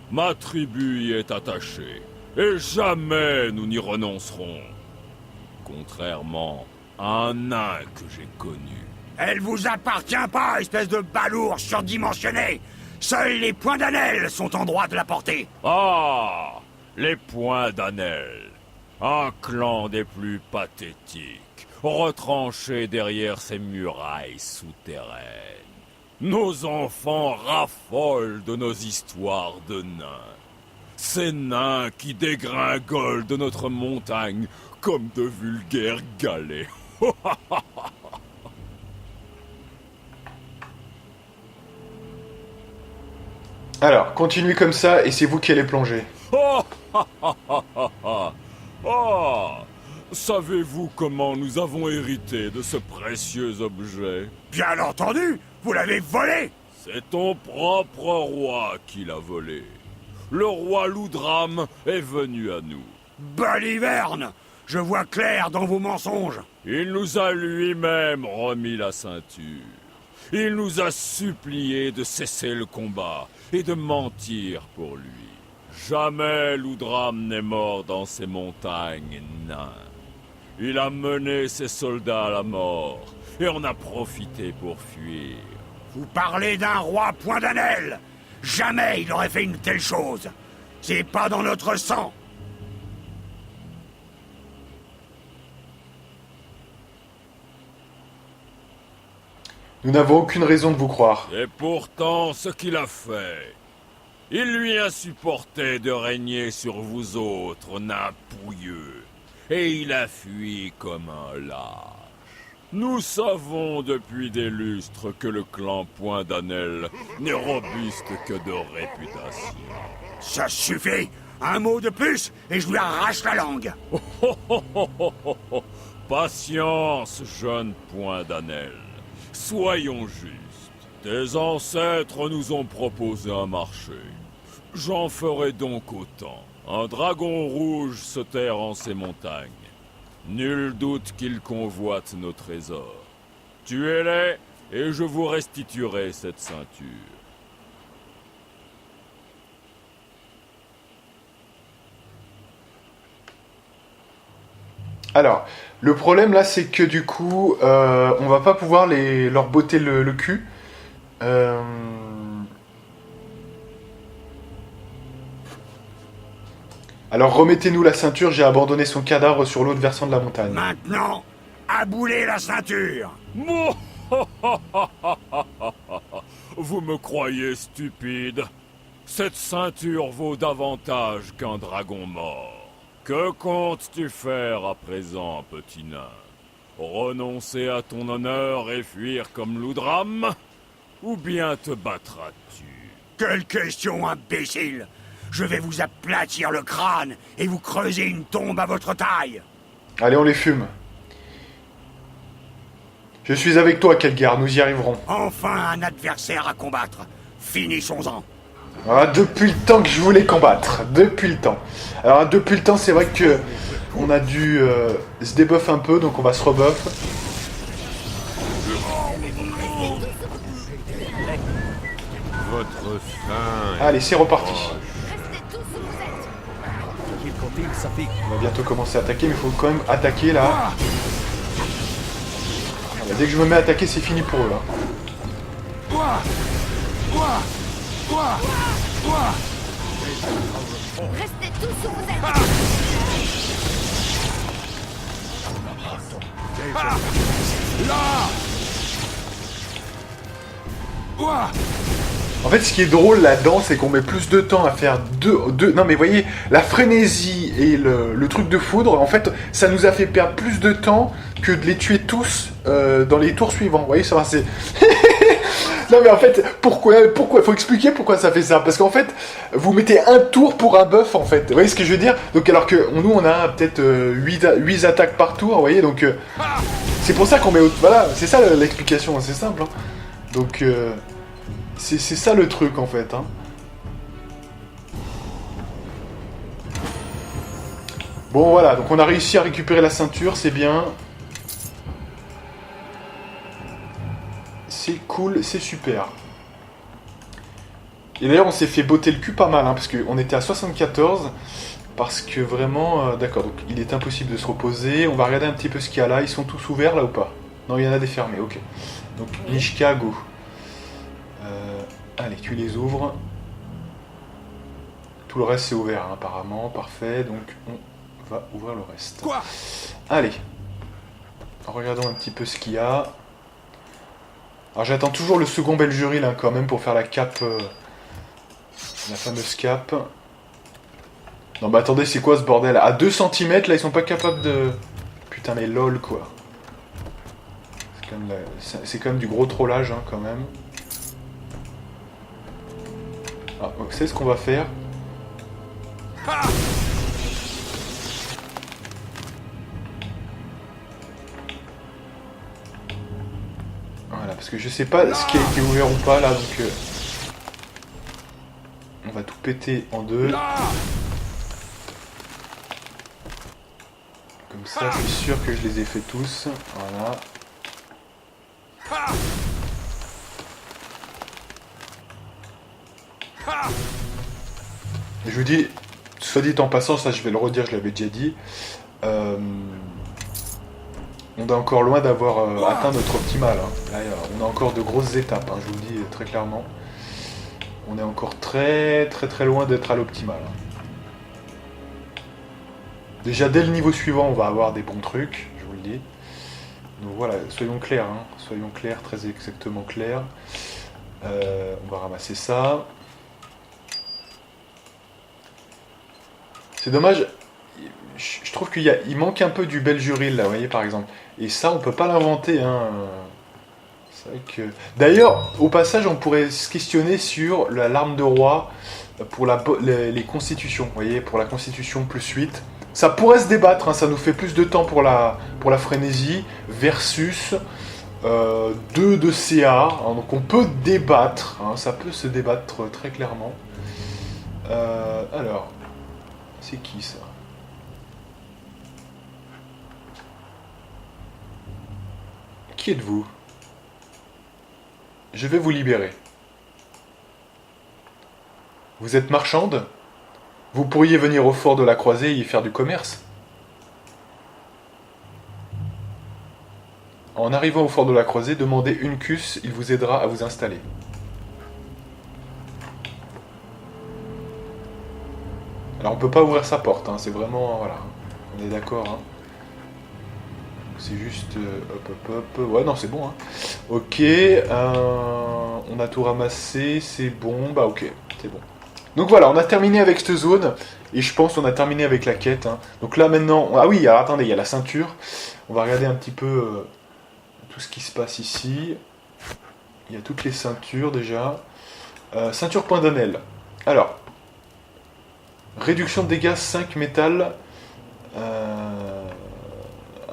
[SPEAKER 3] Ma tribu y est attachée, et jamais nous n'y renoncerons. Contrairement à un nain que j'ai connu.
[SPEAKER 4] Elle vous appartient pas, espèce de balourd surdimensionné. Seuls les points d'Anel sont en droit de la porter.
[SPEAKER 3] Ah, les points d'Anel. Un clan des plus pathétiques, retranché derrière ces murailles souterraines. Nos enfants raffolent de nos histoires de nains. Ces nains qui dégringolent de notre montagne comme de vulgaires galets.
[SPEAKER 1] Alors, continuez comme ça et c'est vous qui allez plonger.
[SPEAKER 3] Oh, savez-vous comment nous avons hérité de ce précieux objet?
[SPEAKER 4] Bien entendu, vous l'avez volé.
[SPEAKER 3] C'est ton propre roi qui l'a volé. Le roi Loudram est venu à nous.
[SPEAKER 4] Baliverne, je vois clair dans vos mensonges.
[SPEAKER 3] Il nous a lui-même remis la ceinture. Il nous a supplié de cesser le combat et de mentir pour lui. Jamais Loudram n'est mort dans ces montagnes nains. Il a mené ses soldats à la mort et en a profité pour fuir.
[SPEAKER 4] Vous parlez d'un roi point d'Anel. Jamais il aurait fait une telle chose. C'est pas dans notre sang.
[SPEAKER 1] Nous n'avons aucune raison de vous croire.
[SPEAKER 3] Et pourtant ce qu'il a fait. Il lui a supporté de régner sur vous autres, nains pouilleux. Et il a fui comme un lâche. Nous savons depuis des lustres que le clan Point d'Anel n'est robuste que de réputation.
[SPEAKER 4] Ça suffit. Un mot de plus et je lui arrache la langue.
[SPEAKER 3] Patience, jeune Point d'Anel. Soyons justes. Tes ancêtres nous ont proposé un marché. J'en ferai donc autant. Un dragon rouge se terre en ces montagnes. Nul doute qu'il convoite nos trésors. Tuez-les et je vous restituerai cette ceinture.
[SPEAKER 1] Alors, le problème là, c'est que du coup, on va pas pouvoir leur botter le cul. Alors, remettez-nous la ceinture, j'ai abandonné son cadavre sur l'autre versant de la montagne.
[SPEAKER 4] Maintenant, aboulez la ceinture.
[SPEAKER 3] Vous me croyez stupide? Cette ceinture vaut davantage qu'un dragon mort. Que comptes-tu faire à présent, petit nain? Renoncer à ton honneur et fuir comme Loudram? Ou bien te battras-tu?
[SPEAKER 4] Quelle question imbécile! Je vais vous aplatir le crâne et vous creuser une tombe à votre taille.
[SPEAKER 1] Allez, on les fume. Je suis avec toi, Kelgar, nous y arriverons.
[SPEAKER 4] Enfin un adversaire à combattre. Finissons-en.
[SPEAKER 1] Ah, depuis le temps que je voulais combattre. Depuis le temps. Alors, depuis le temps, c'est vrai que on a dû se débuff un peu, donc on va se rebuff.
[SPEAKER 5] Votre faim.
[SPEAKER 1] Allez, c'est reparti.
[SPEAKER 2] Restez tous où vous êtes.
[SPEAKER 1] On va bientôt commencer à attaquer, mais il faut quand même attaquer là. Ah, bah, dès que je me mets à attaquer, c'est fini pour eux là.
[SPEAKER 2] Restez tous où vous êtes.
[SPEAKER 1] En fait, ce qui est drôle là-dedans, c'est qu'on met plus de temps à faire deux... Non, mais voyez, la frénésie et le truc de foudre, en fait, ça nous a fait perdre plus de temps que de les tuer tous dans les tours suivants. Vous voyez, ça va, c'est... Non, mais en fait, pourquoi faut expliquer pourquoi ça fait ça. Parce qu'en fait, vous mettez un tour pour un buff, en fait. Vous voyez ce que je veux dire? Donc, alors que nous, on a peut-être 8 attaques par tour, vous voyez, donc... c'est pour ça qu'on met... Voilà, c'est ça l'explication, c'est simple. Hein. Donc... C'est ça le truc en fait. Hein. Bon voilà, donc on a réussi à récupérer la ceinture, c'est bien. cool, c'est super. Et d'ailleurs, on s'est fait botter le cul pas mal, hein, parce qu'on était à 74, parce que vraiment... D'accord, donc il est impossible de se reposer. On va regarder un petit peu ce qu'il y a là. Ils sont tous ouverts, là, ou pas? Non, il y en a des fermés, ok. Donc, Nishka, go. Allez, tu les ouvres. Tout le reste, c'est ouvert, hein, apparemment. Parfait, donc on va ouvrir le reste.
[SPEAKER 4] Quoi?
[SPEAKER 1] Allez. Regardons un petit peu ce qu'il y a. Alors, j'attends toujours le second Beljuril, hein, quand même, pour faire la cape... la fameuse cape. Non bah attendez, c'est quoi ce bordel? À 2 cm là, ils sont pas capables de... Putain mais lol quoi. C'est quand même du gros trollage hein, quand même. Ah, donc c'est ce qu'on va faire. Voilà, parce que je sais pas ce qui a été ouvert ou pas là, donc... On va tout péter en deux. Comme ça, je suis sûr que je les ai fait tous. Voilà. Et je vous dis, soit dit en passant, ça je vais le redire, je l'avais déjà dit. On est encore loin d'avoir atteint notre optimal. Hein. Là, on a encore de grosses étapes, hein, je vous le dis très clairement. On est encore très loin d'être à l'optimal. Déjà dès le niveau suivant, on va avoir des bons trucs, je vous le dis. Donc voilà, soyons clairs, hein. Soyons clairs, très exactement clairs. On va ramasser ça. C'est dommage, je trouve qu'il manque un peu du Beljuril là, vous voyez par exemple. Et ça, on peut pas l'inventer, hein. C'est vrai que... D'ailleurs, au passage, on pourrait se questionner sur l'arme de roi pour les constitutions. Vous voyez, pour la constitution plus 8. Ça pourrait se débattre, hein, ça nous fait plus de temps pour la frénésie versus 2 de CA. Hein, donc on peut débattre, hein, ça peut se débattre très clairement. Alors, c'est qui ça? Qui êtes-vous? Je vais vous libérer. Vous êtes marchande? Vous pourriez venir au fort de la Croisée et y faire du commerce. En arrivant au fort de la Croisée, demandez Uncus, il vous aidera à vous installer. Alors on peut pas ouvrir sa porte, hein, c'est vraiment... Voilà, on est d'accord. Hein. C'est juste... hop. Ouais, non, c'est bon. Hein. Ok, on a tout ramassé, c'est bon. Bah ok, c'est bon. Donc voilà, on a terminé avec cette zone, et je pense qu'on a terminé avec la quête. Hein. Donc là maintenant... Ah oui, alors attendez, il y a la ceinture. On va regarder un petit peu tout ce qui se passe ici. Il y a toutes les ceintures déjà. Ceinture point d'annel. Alors, réduction de dégâts 5 métal.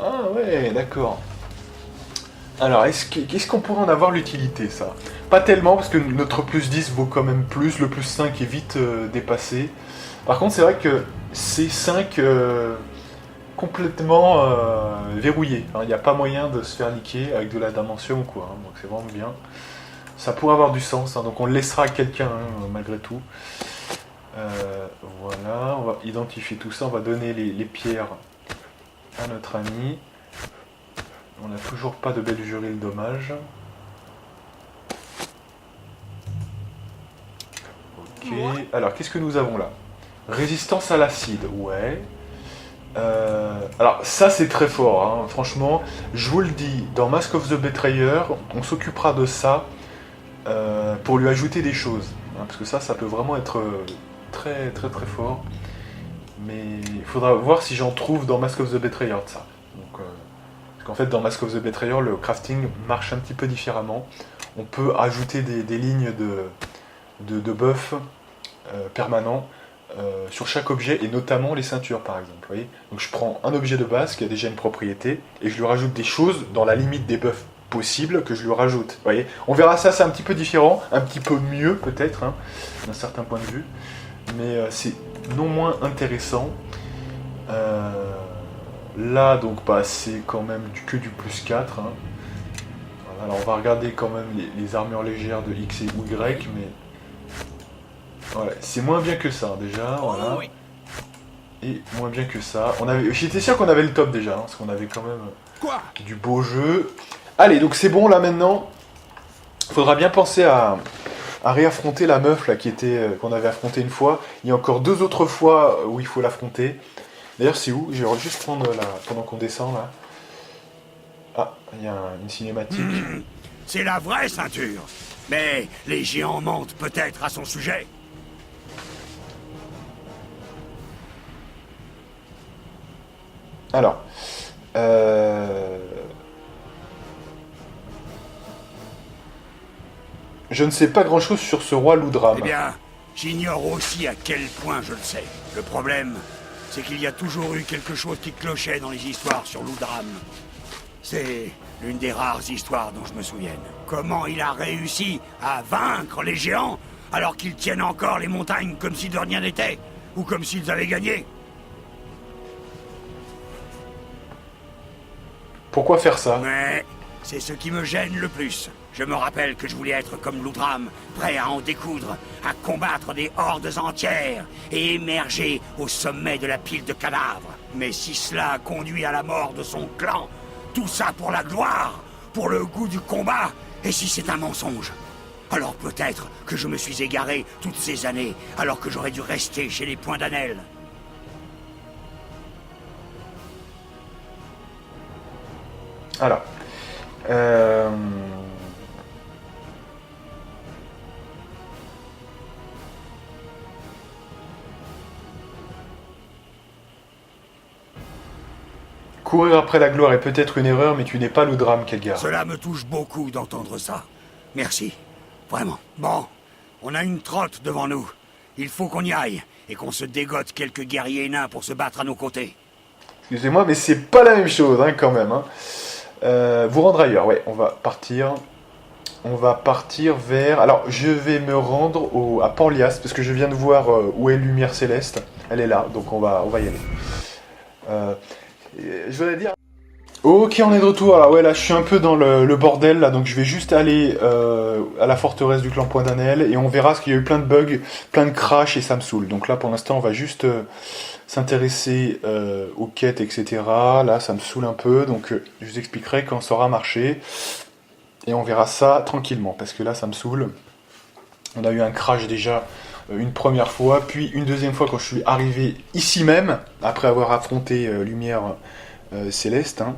[SPEAKER 1] Ah ouais, d'accord. Alors, est-ce qu'on pourrait en avoir l'utilité, ça? Pas tellement, parce que notre plus 10 vaut quand même plus, le plus 5 est vite dépassé. Par contre, c'est vrai que c'est 5 complètement verrouillé. Il n'y a pas moyen de se faire niquer avec de la dimension ou quoi. Hein, donc c'est vraiment bien. Ça pourrait avoir du sens, hein, donc on le laissera à quelqu'un, hein, malgré tout. Voilà, on va identifier tout ça, on va donner les pierres à notre ami. On n'a toujours pas de Beljuril, dommage. Ok, alors qu'est-ce que nous avons là? Résistance à l'acide, ouais. Alors ça c'est très fort, hein. Franchement, je vous le dis, dans Mask of the Betrayer, on s'occupera de ça pour lui ajouter des choses. Hein, parce que ça peut vraiment être très fort. Mais il faudra voir si j'en trouve dans Mask of the Betrayer de ça. Donc, parce qu'en fait dans Mask of the Betrayer, le crafting marche un petit peu différemment. On peut ajouter des lignes de buff permanents sur chaque objet, et notamment les ceintures par exemple. Vous voyez, donc je prends un objet de base qui a déjà une propriété, et je lui rajoute des choses dans la limite des buffs possibles que je lui rajoute. Vous voyez, on verra ça, c'est un petit peu différent, un petit peu mieux peut-être, hein, d'un certain point de vue, mais c'est non moins intéressant. Là donc bah, c'est quand même que du plus 4, hein. Alors on va regarder quand même les armures légères de X et Y, mais... Voilà, c'est moins bien que ça déjà, voilà. Et moins bien que ça. J'étais sûr qu'on avait le top déjà, hein, parce qu'on avait quand même du beau jeu. Allez, donc c'est bon là maintenant. Faudra bien penser à réaffronter la meuf là qu'on avait affronté une fois. Il y a encore 2 autres fois où il faut l'affronter. D'ailleurs c'est où? Je vais juste prendre là, pendant qu'on descend là. Ah, il y a une cinématique.
[SPEAKER 4] C'est la vraie ceinture. Mais les géants mentent peut-être à son sujet.
[SPEAKER 1] Alors, je ne sais pas grand-chose sur ce roi Loudram.
[SPEAKER 4] Eh bien, j'ignore aussi à quel point je le sais. Le problème, c'est qu'il y a toujours eu quelque chose qui clochait dans les histoires sur Loudram. C'est l'une des rares histoires dont je me souvienne. Comment il a réussi à vaincre les géants alors qu'ils tiennent encore les montagnes comme si de rien n'était, ou comme s'ils avaient gagné.
[SPEAKER 1] Pourquoi faire ça?
[SPEAKER 4] Mais c'est ce qui me gêne le plus. Je me rappelle que je voulais être comme Loudram, prêt à en découdre, à combattre des hordes entières et émerger au sommet de la pile de cadavres. Mais si cela conduit à la mort de son clan, tout ça pour la gloire, pour le goût du combat, et si c'est un mensonge? Alors peut-être que je me suis égaré toutes ces années, alors que j'aurais dû rester chez les Points d'Annel.
[SPEAKER 1] Alors, courir après la gloire est peut-être une erreur, mais tu n'es pas Loudram, Kelgar.
[SPEAKER 4] Cela me touche beaucoup d'entendre ça. Merci. Vraiment. Bon, on a une trotte devant nous. Il faut qu'on y aille, et qu'on se dégote quelques guerriers nains pour se battre à nos côtés.
[SPEAKER 1] Excusez-moi, mais c'est pas la même chose, hein, quand même. Hein. Vous rendre ailleurs, ouais, on va partir. On va partir vers... Alors, je vais me rendre à Panlias, parce que je viens de voir où est Lumière Céleste. Elle est là, donc on va y aller. Je voudrais dire... Ok, on est de retour. Alors ouais, là, je suis un peu dans le bordel, là, donc je vais juste aller à la forteresse du clan Point d'Annel, et on verra, parce qu'il y a eu plein de bugs, plein de crash, et ça me saoule. Donc là, pour l'instant, on va juste s'intéresser aux quêtes, etc. Là, ça me saoule un peu, donc je vous expliquerai quand ça aura marché. Et on verra ça tranquillement, parce que là, ça me saoule. On a eu un crash déjà une première fois, puis une deuxième fois quand je suis arrivé ici même, après avoir affronté Lumière Céleste. Hein.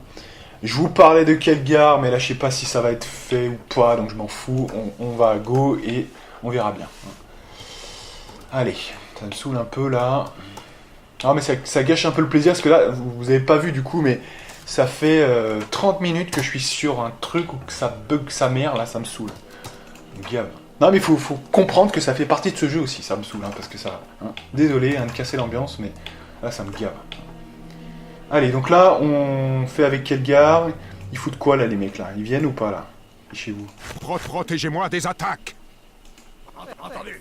[SPEAKER 1] Je vous parlais de Kelgar, mais là, je sais pas si ça va être fait ou pas, donc je m'en fous. On va à go et on verra bien. Allez, ça me saoule un peu là. Ah, mais ça gâche un peu le plaisir, parce que là, vous avez pas vu du coup, mais... Ça fait 30 minutes que je suis sur un truc où ça bug sa mère, là ça me saoule. Gave. Non mais faut comprendre que ça fait partie de ce jeu aussi, ça me saoule, hein, parce que ça... Hein. Désolé hein, de casser l'ambiance, mais là ça me gave. Allez, donc là on fait avec Kelgar. Ils foutent quoi là les mecs là? Ils viennent ou pas là? Chez vous.
[SPEAKER 5] Protégez-moi des attaques.
[SPEAKER 4] Entendu.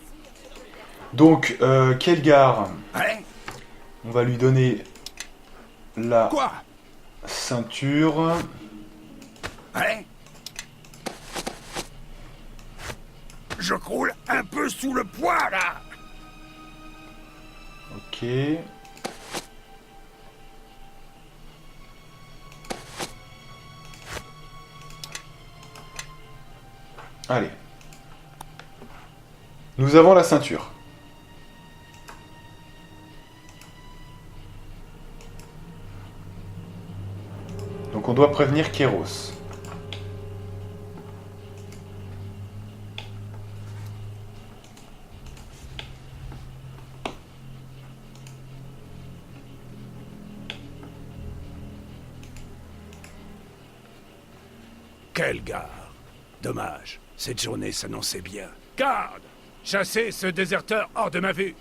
[SPEAKER 1] Donc Kelgar,
[SPEAKER 4] Allez.
[SPEAKER 1] on va lui donner la...
[SPEAKER 5] Quoi?
[SPEAKER 1] Ceinture.
[SPEAKER 4] Allez. Je croule un peu sous le poids, là.
[SPEAKER 1] Ok. Allez. Nous avons la ceinture. Donc on doit prévenir Kéros.
[SPEAKER 5] Kelgar. Dommage. Cette journée s'annonçait bien. Garde! Chassez ce déserteur hors de ma vue.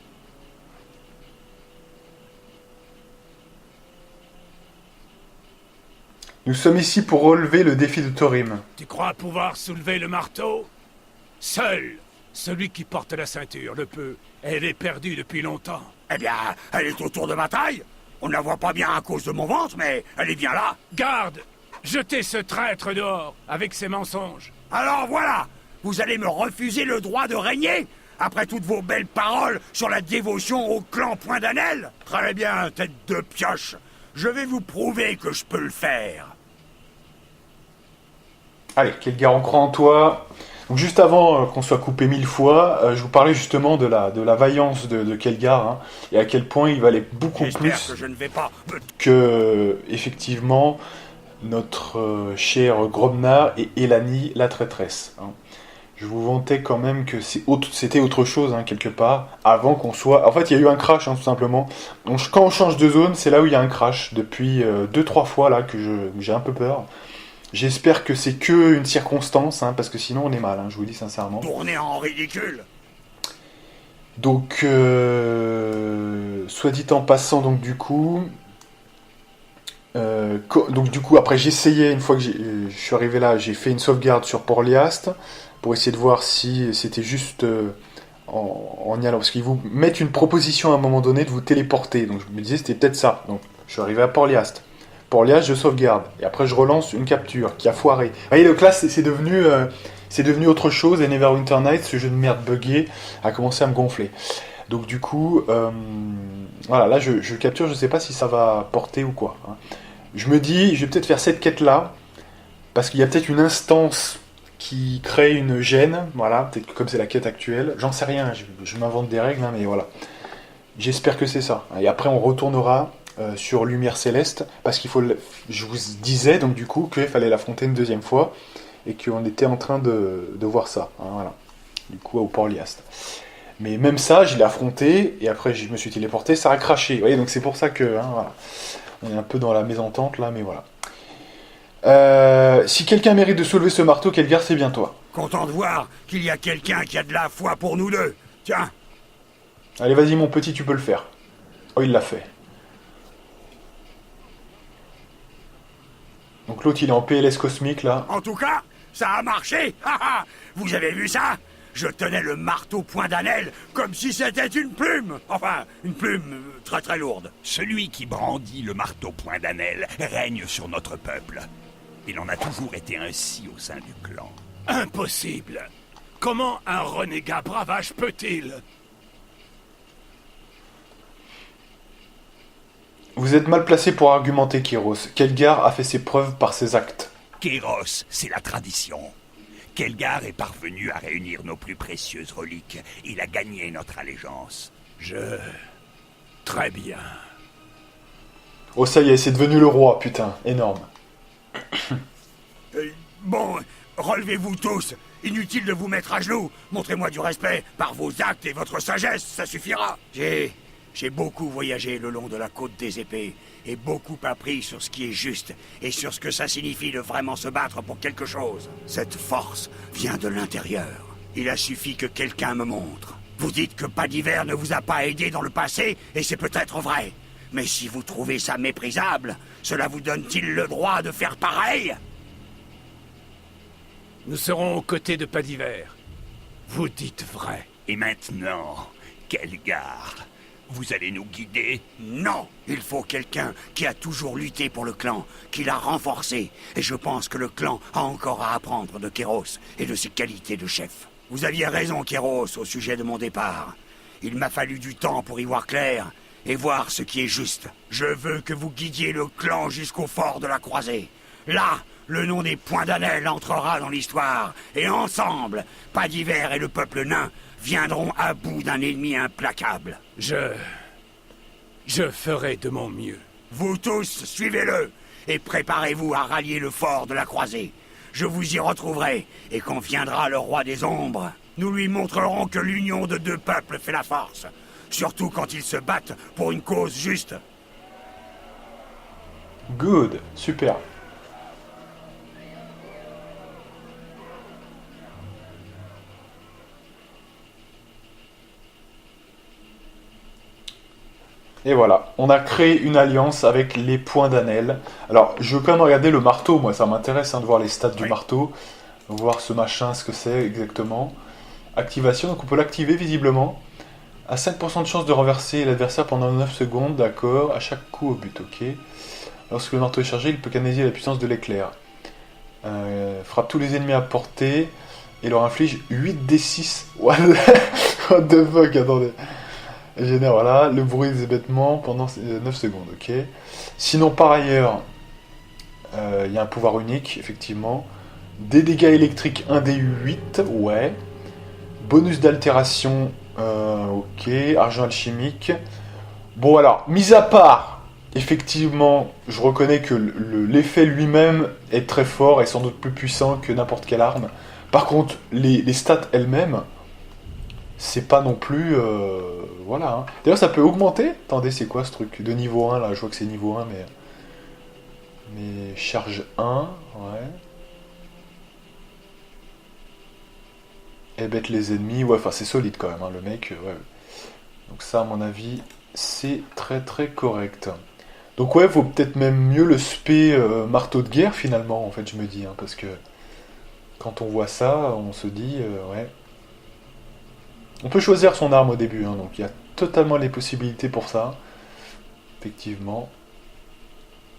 [SPEAKER 1] Nous sommes ici pour relever le défi de Thorim.
[SPEAKER 5] Tu crois pouvoir soulever le marteau? Seul celui qui porte la ceinture le peut. Elle est perdue depuis longtemps.
[SPEAKER 4] Eh bien, elle est autour de ma taille. On ne la voit pas bien à cause de mon ventre, mais elle est bien là.
[SPEAKER 5] Garde! Jetez ce traître dehors, avec ses mensonges.
[SPEAKER 4] Alors voilà, vous allez me refuser le droit de régner après toutes vos belles paroles sur la dévotion au clan Point d'Anel? Très bien, tête de pioche. Je vais vous prouver que je peux le faire.
[SPEAKER 1] Allez, Kelgar, on croit en toi. Donc juste avant qu'on soit coupé 1000 fois, je vous parlais justement de la vaillance de Kelgar, hein, et à quel point il valait beaucoup
[SPEAKER 4] J'espère
[SPEAKER 1] plus
[SPEAKER 4] que je ne vais pas me...
[SPEAKER 1] que, effectivement, notre cher Gromnar et Elani, la traîtresse. Hein. Je vous vantais quand même que c'était autre chose, hein, quelque part, avant qu'on soit... En fait, il y a eu un crash, hein, tout simplement. Donc, quand on change de zone, c'est là où il y a un crash. Depuis 2-3 fois, là, que j'ai un peu peur. J'espère que c'est que une circonstance, hein, parce que sinon on est mal, hein, je vous le dis sincèrement.
[SPEAKER 4] Tourner en ridicule.
[SPEAKER 1] Donc, soit dit en passant, donc du coup... après j'ai essayé, une fois que je suis arrivé là, j'ai fait une sauvegarde sur Port-Liast, pour essayer de voir si c'était juste en y allant, parce qu'ils vous mettent une proposition à un moment donné de vous téléporter, donc je me disais c'était peut-être ça. Donc je suis arrivé à Port-Liast. Port-Liast, je sauvegarde, et après je relance une capture qui a foiré. Vous voyez, donc là c'est devenu autre chose, et Neverwinter Nights, ce jeu de merde buggé, a commencé à me gonfler. Donc du coup, voilà, là je capture, je sais pas si ça va porter ou quoi. Hein. Je me dis, je vais peut-être faire cette quête-là, parce qu'il y a peut-être une instance qui crée une gêne, voilà, peut-être que comme c'est la quête actuelle, j'en sais rien, je m'invente des règles, hein, mais voilà. J'espère que c'est ça. Et après on retournera sur Lumière Céleste, parce je vous disais donc du coup qu'il fallait l'affronter une deuxième fois, et qu'on était en train de voir ça, hein, voilà. Du coup au Port-Liast. Mais même ça, je l'ai affronté, et après je me suis téléporté, ça a craché. Vous voyez, donc c'est pour ça que, hein, voilà. On est un peu dans la mésentente là, mais voilà. Si quelqu'un mérite de soulever ce marteau, Kelgar, c'est bien toi.
[SPEAKER 4] Content de voir qu'il y a quelqu'un qui a de la foi pour nous deux. Tiens.
[SPEAKER 1] Allez, vas-y mon petit, tu peux le faire. Oh, il l'a fait. Donc l'autre, il est en PLS cosmique là.
[SPEAKER 4] En tout cas, ça a marché. Vous avez vu ça? Je tenais le marteau Point d'Anel comme si c'était une plume. Enfin, une plume très très lourde.
[SPEAKER 6] Celui qui brandit le marteau Point d'Anel règne sur notre peuple. Il en a toujours été ainsi au sein du clan.
[SPEAKER 5] Impossible. Comment un renégat bravage peut-il?
[SPEAKER 1] Vous êtes mal placé pour argumenter, Kéros. Kelgar a fait ses preuves par ses actes.
[SPEAKER 6] Kéros, c'est la tradition. Kelgar est parvenu à réunir nos plus précieuses reliques. Il a gagné notre allégeance.
[SPEAKER 5] Très bien.
[SPEAKER 1] Oh ça y est, c'est devenu le roi, putain, énorme.
[SPEAKER 4] Bon, relevez-vous tous. Inutile de vous mettre à genoux. Montrez-moi du respect par vos actes et votre sagesse, ça suffira. J'ai beaucoup voyagé le long de la côte des épées et beaucoup appris sur ce qui est juste et sur ce que ça signifie de vraiment se battre pour quelque chose. Cette force vient de l'intérieur. Il a suffi que quelqu'un me montre. Vous dites que Pas d'hiver ne vous a pas aidé dans le passé et c'est peut-être vrai. Mais si vous trouvez ça méprisable, cela vous donne-t-il le droit de faire pareil?
[SPEAKER 5] Nous serons aux côtés de Pas d'hiver. Vous dites vrai.
[SPEAKER 6] Et maintenant, Kelgar, vous allez nous guider?
[SPEAKER 4] Non, il faut quelqu'un qui a toujours lutté pour le clan, qui l'a renforcé. Et je pense que le clan a encore à apprendre de Kéros et de ses qualités de chef. Vous aviez raison, Kéros, au sujet de mon départ. Il m'a fallu du temps pour y voir clair et voir ce qui est juste. Je veux que vous guidiez le clan jusqu'au fort de la Croisée. Là, le nom des Points d'Anel entrera dans l'histoire. Et ensemble, Pas d'hiver et le peuple nain viendront à bout d'un ennemi implacable.
[SPEAKER 5] Je ferai de mon mieux.
[SPEAKER 4] Vous tous, suivez-le, et préparez-vous à rallier le fort de la Croisée. Je vous y retrouverai, et quand viendra le roi des ombres, nous lui montrerons que l'union de deux peuples fait la force, surtout quand ils se battent pour une cause juste.
[SPEAKER 1] Good, super. Et voilà, on a créé une alliance avec les Points d'Anel. Alors, je veux quand même regarder le marteau, moi ça m'intéresse, hein, de voir les stats du marteau, voir ce machin, ce que c'est exactement. Activation, donc on peut l'activer visiblement. À 5% de chance de renverser l'adversaire pendant 9 secondes, d'accord, à chaque coup au but, ok. Lorsque le marteau est chargé, il peut canaliser la puissance de l'éclair. Frappe tous les ennemis à portée et leur inflige 8d6. What the fuck, attendez. Génère, voilà, le bruit des bêtements pendant 9 secondes, ok. Sinon, par ailleurs, il y a un pouvoir unique, effectivement. Des dégâts électriques 1d8, ouais. Bonus d'altération, ok. Argent alchimique. Bon, alors, mis à part, effectivement, je reconnais que l'effet lui-même est très fort et sans doute plus puissant que n'importe quelle arme. Par contre, les stats elles-mêmes, c'est pas non plus... voilà. Hein. D'ailleurs, ça peut augmenter. Attendez, c'est quoi ce truc de niveau 1, là? Je vois que c'est niveau 1, mais charge 1, ouais. Et bête les ennemis. Ouais, enfin, c'est solide quand même, hein, le mec. Ouais. Donc ça, à mon avis, c'est très très correct. Donc ouais, vaut peut-être même mieux le spé marteau de guerre, finalement, en fait, je me dis. Hein, parce que quand on voit ça, on se dit, ouais... On peut choisir son arme au début, hein, donc il y a totalement les possibilités pour ça. Effectivement.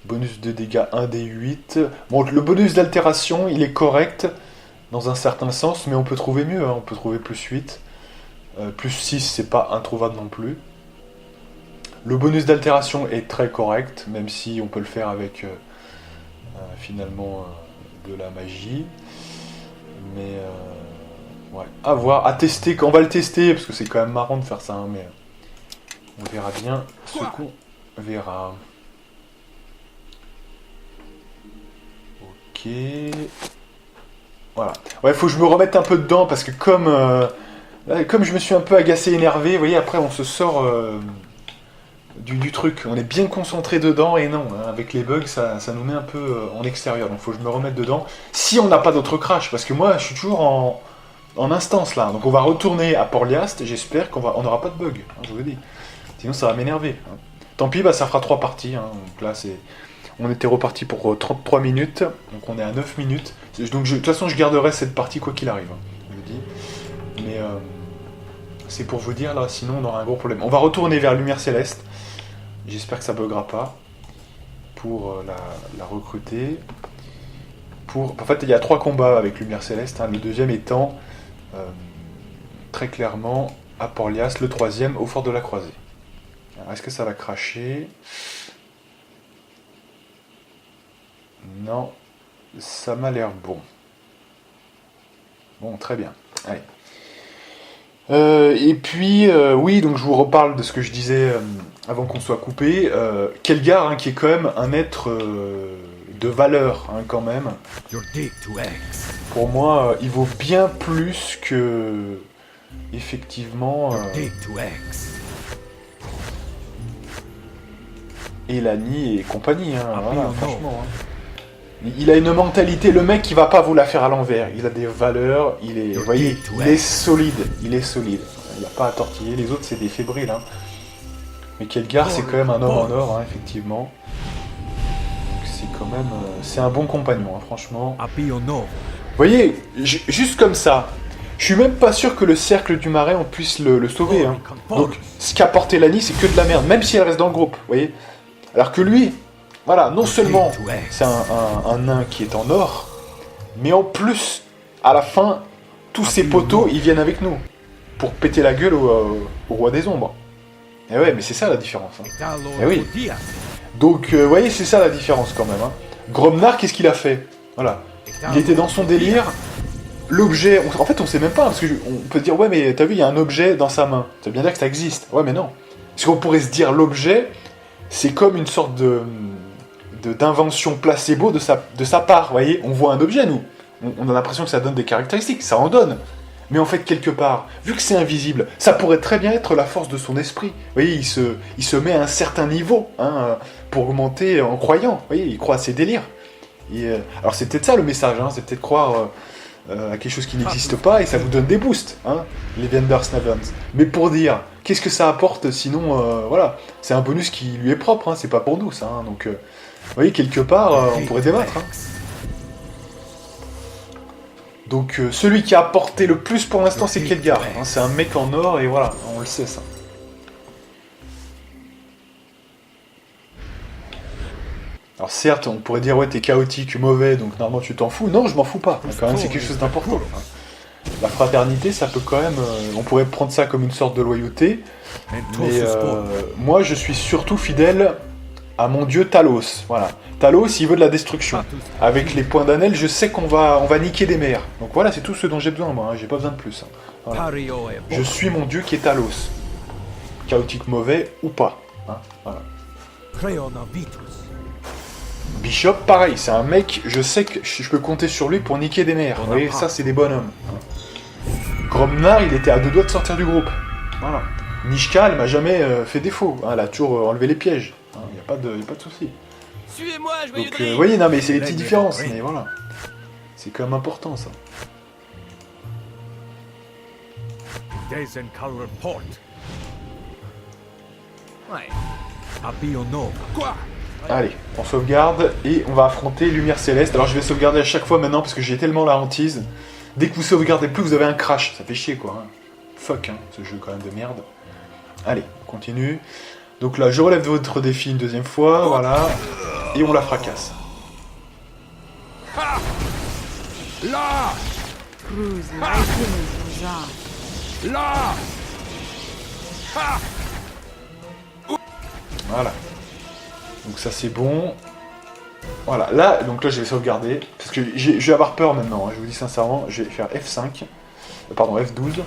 [SPEAKER 1] Bonus de dégâts 1d8. Bon, le bonus d'altération, il est correct, dans un certain sens, mais on peut trouver mieux, hein, on peut trouver plus 8. Plus 6, c'est pas introuvable non plus. Le bonus d'altération est très correct, même si on peut le faire avec, finalement, de la magie. Mais... ouais, à voir, à tester, on va le tester, parce que c'est quand même marrant de faire ça, hein, mais on verra bien ce qu'on verra. Ok. Voilà. Ouais, faut que je me remette un peu dedans, parce que comme je me suis un peu agacé, énervé, vous voyez, après on se sort du truc. On est bien concentré dedans, et non, hein, avec les bugs, ça nous met un peu en extérieur, donc faut que je me remette dedans. Si on n'a pas d'autres crash, parce que moi, je suis toujours en instance là, donc on va retourner à Port-Liast, j'espère qu'on n'aura pas de bug, hein, je vous le dis. Sinon ça va m'énerver. Hein. Tant pis, bah, ça fera 3 parties, hein. Donc là on était reparti pour 33 minutes, donc on est à 9 minutes. Donc de toute façon je garderai cette partie quoi qu'il arrive, hein, je vous le dis. Mais c'est pour vous dire là, sinon on aura un gros problème. On va retourner vers Lumière Céleste, j'espère que ça buggera pas, pour la recruter. En fait il y a 3 combats avec Lumière Céleste, hein, le deuxième étant... très clairement à Port-Liast, le 3e au Fort de la Croisée. Alors, est-ce que ça va cracher? Non, ça m'a l'air bon. Bon, très bien. Allez. Et puis, oui, donc je vous reparle de ce que je disais avant qu'on soit coupé. Kelgar, hein, qui est quand même un être de valeur, hein, quand même. Pour moi, il vaut bien plus que... effectivement... Elani et compagnie, hein, voilà, franchement. Hein. Il a une mentalité, le mec il va pas vous la faire à l'envers, il a des valeurs, vous voyez, il est solide, il n'y a pas à tortiller, les autres c'est des fébriles. Hein. Mais Kelgar c'est quand même un homme en or, hein, effectivement. Donc c'est quand même, c'est un bon compagnon, hein, franchement. Vous voyez, juste comme ça, je suis même pas sûr que le cercle du marais on puisse le sauver. Hein. Donc ce qu'a porté Elani c'est que de la merde, même si elle reste dans le groupe, vous voyez. Alors que lui, voilà, non seulement c'est un nain qui est en or, mais en plus, à la fin, tous ses poteaux, ils viennent avec nous, pour péter la gueule au roi des ombres. Et ouais, mais c'est ça la différence. Hein. Et oui. Donc, vous voyez, c'est ça la différence quand même. Hein. Gromnar, qu'est-ce qu'il a fait? Voilà. Il était dans son délire, l'objet... En fait, on sait même pas, parce qu'on peut dire, ouais, mais t'as vu, il y a un objet dans sa main. Ça veut bien dire que ça existe. Ouais, mais non. Parce qu'on pourrait se dire, l'objet... c'est comme une sorte d'invention placebo de sa part, vous voyez. On voit un objet, nous. On a l'impression que ça donne des caractéristiques, ça en donne. Mais en fait, quelque part, vu que c'est invisible, ça pourrait très bien être la force de son esprit. Vous voyez, il se met à un certain niveau, hein, pour augmenter en croyant. Vous voyez, il croit à ses délires. Alors c'est peut-être ça le message, hein, c'est peut-être croire à quelque chose qui n'existe pas et ça vous donne des boosts, hein, les Vandersnavens. Mais pour dire... qu'est-ce que ça apporte sinon, voilà, c'est un bonus qui lui est propre, hein, c'est pas pour nous ça, hein, donc vous voyez, quelque part, on pourrait débattre. Hein. Donc celui qui a apporté le plus pour l'instant c'est Kelgar, hein, c'est un mec en or et voilà, on le sait ça. Alors certes, on pourrait dire ouais t'es chaotique, mauvais, donc normalement tu t'en fous. Non, je m'en fous pas. Quand même, c'est quelque chose d'important. Hein. La fraternité, ça peut quand même... on pourrait prendre ça comme une sorte de loyauté. Mais moi, je suis surtout fidèle à mon dieu Talos. Voilà. Talos, il veut de la destruction. Avec les points d'Anel, je sais qu'on va niquer des mers. Donc voilà, c'est tout ce dont j'ai besoin, moi. Hein. J'ai pas besoin de plus. Hein. Voilà. Je suis mon dieu qui est Talos. Chaotique mauvais ou pas. Hein. Voilà. Bishop, pareil, c'est un mec, je sais que je peux compter sur lui pour niquer des mers. Vous voyez, ça, c'est des bonhommes. Gromnar, il était à 2 doigts de sortir du groupe. Voilà. Nishka, elle m'a jamais fait défaut. Hein, elle a toujours enlevé les pièges. Il n'y a pas de souci.
[SPEAKER 2] Suivez-moi,
[SPEAKER 1] Donc, vous voyez, non, mais c'est les petites différences. Mais voilà. C'est quand même important, ça.
[SPEAKER 2] Ouais.
[SPEAKER 5] Quoi?
[SPEAKER 1] Allez, on sauvegarde et on va affronter Lumière Céleste. Alors je vais sauvegarder à chaque fois maintenant parce que j'ai tellement la hantise. Dès que vous sauvegardez plus, vous avez un crash. Ça fait chier quoi. Hein. Fuck, hein, ce jeu quand même de merde. Allez, on continue. Donc là, je relève votre défi une deuxième fois, voilà. Et on la fracasse.
[SPEAKER 5] Là! Là!
[SPEAKER 1] Voilà. Donc ça c'est bon. Voilà, là, donc là je vais sauvegarder. Parce que je vais avoir peur maintenant, hein, je vous dis sincèrement. Je vais faire F5. Pardon, F12.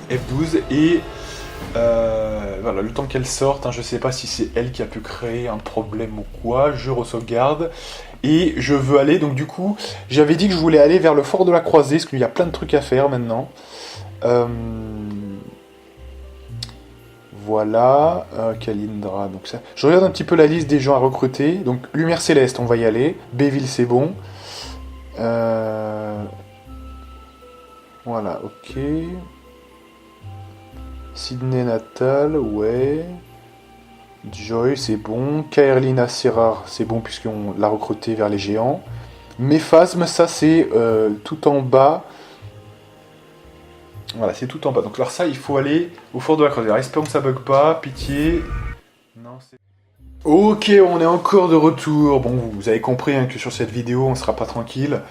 [SPEAKER 1] F12 et... voilà, le temps qu'elle sorte, hein, je sais pas si c'est elle qui a pu créer un problème ou quoi, je re-sauvegarde. Et je veux aller, donc du coup, j'avais dit que je voulais aller vers le fort de la Croisée, parce qu'il y a plein de trucs à faire maintenant. Voilà, Kalindra, donc ça. Je regarde un petit peu la liste des gens à recruter. Donc, Lumière Céleste, on va y aller. Béville, c'est bon. Voilà, ok. Sydney Natal, ouais. Joy, c'est bon. Kaerlina Serrar, c'est bon puisqu'on l'a recruté vers les géants. Méphasme, ça c'est tout en bas. Voilà, c'est tout en bas. Donc alors ça, il faut aller au fort de la Croisée. Espérons que ça bug pas, pitié. Non, c'est... Ok, on est encore de retour. Bon, vous avez compris hein, que sur cette vidéo, on sera pas tranquille.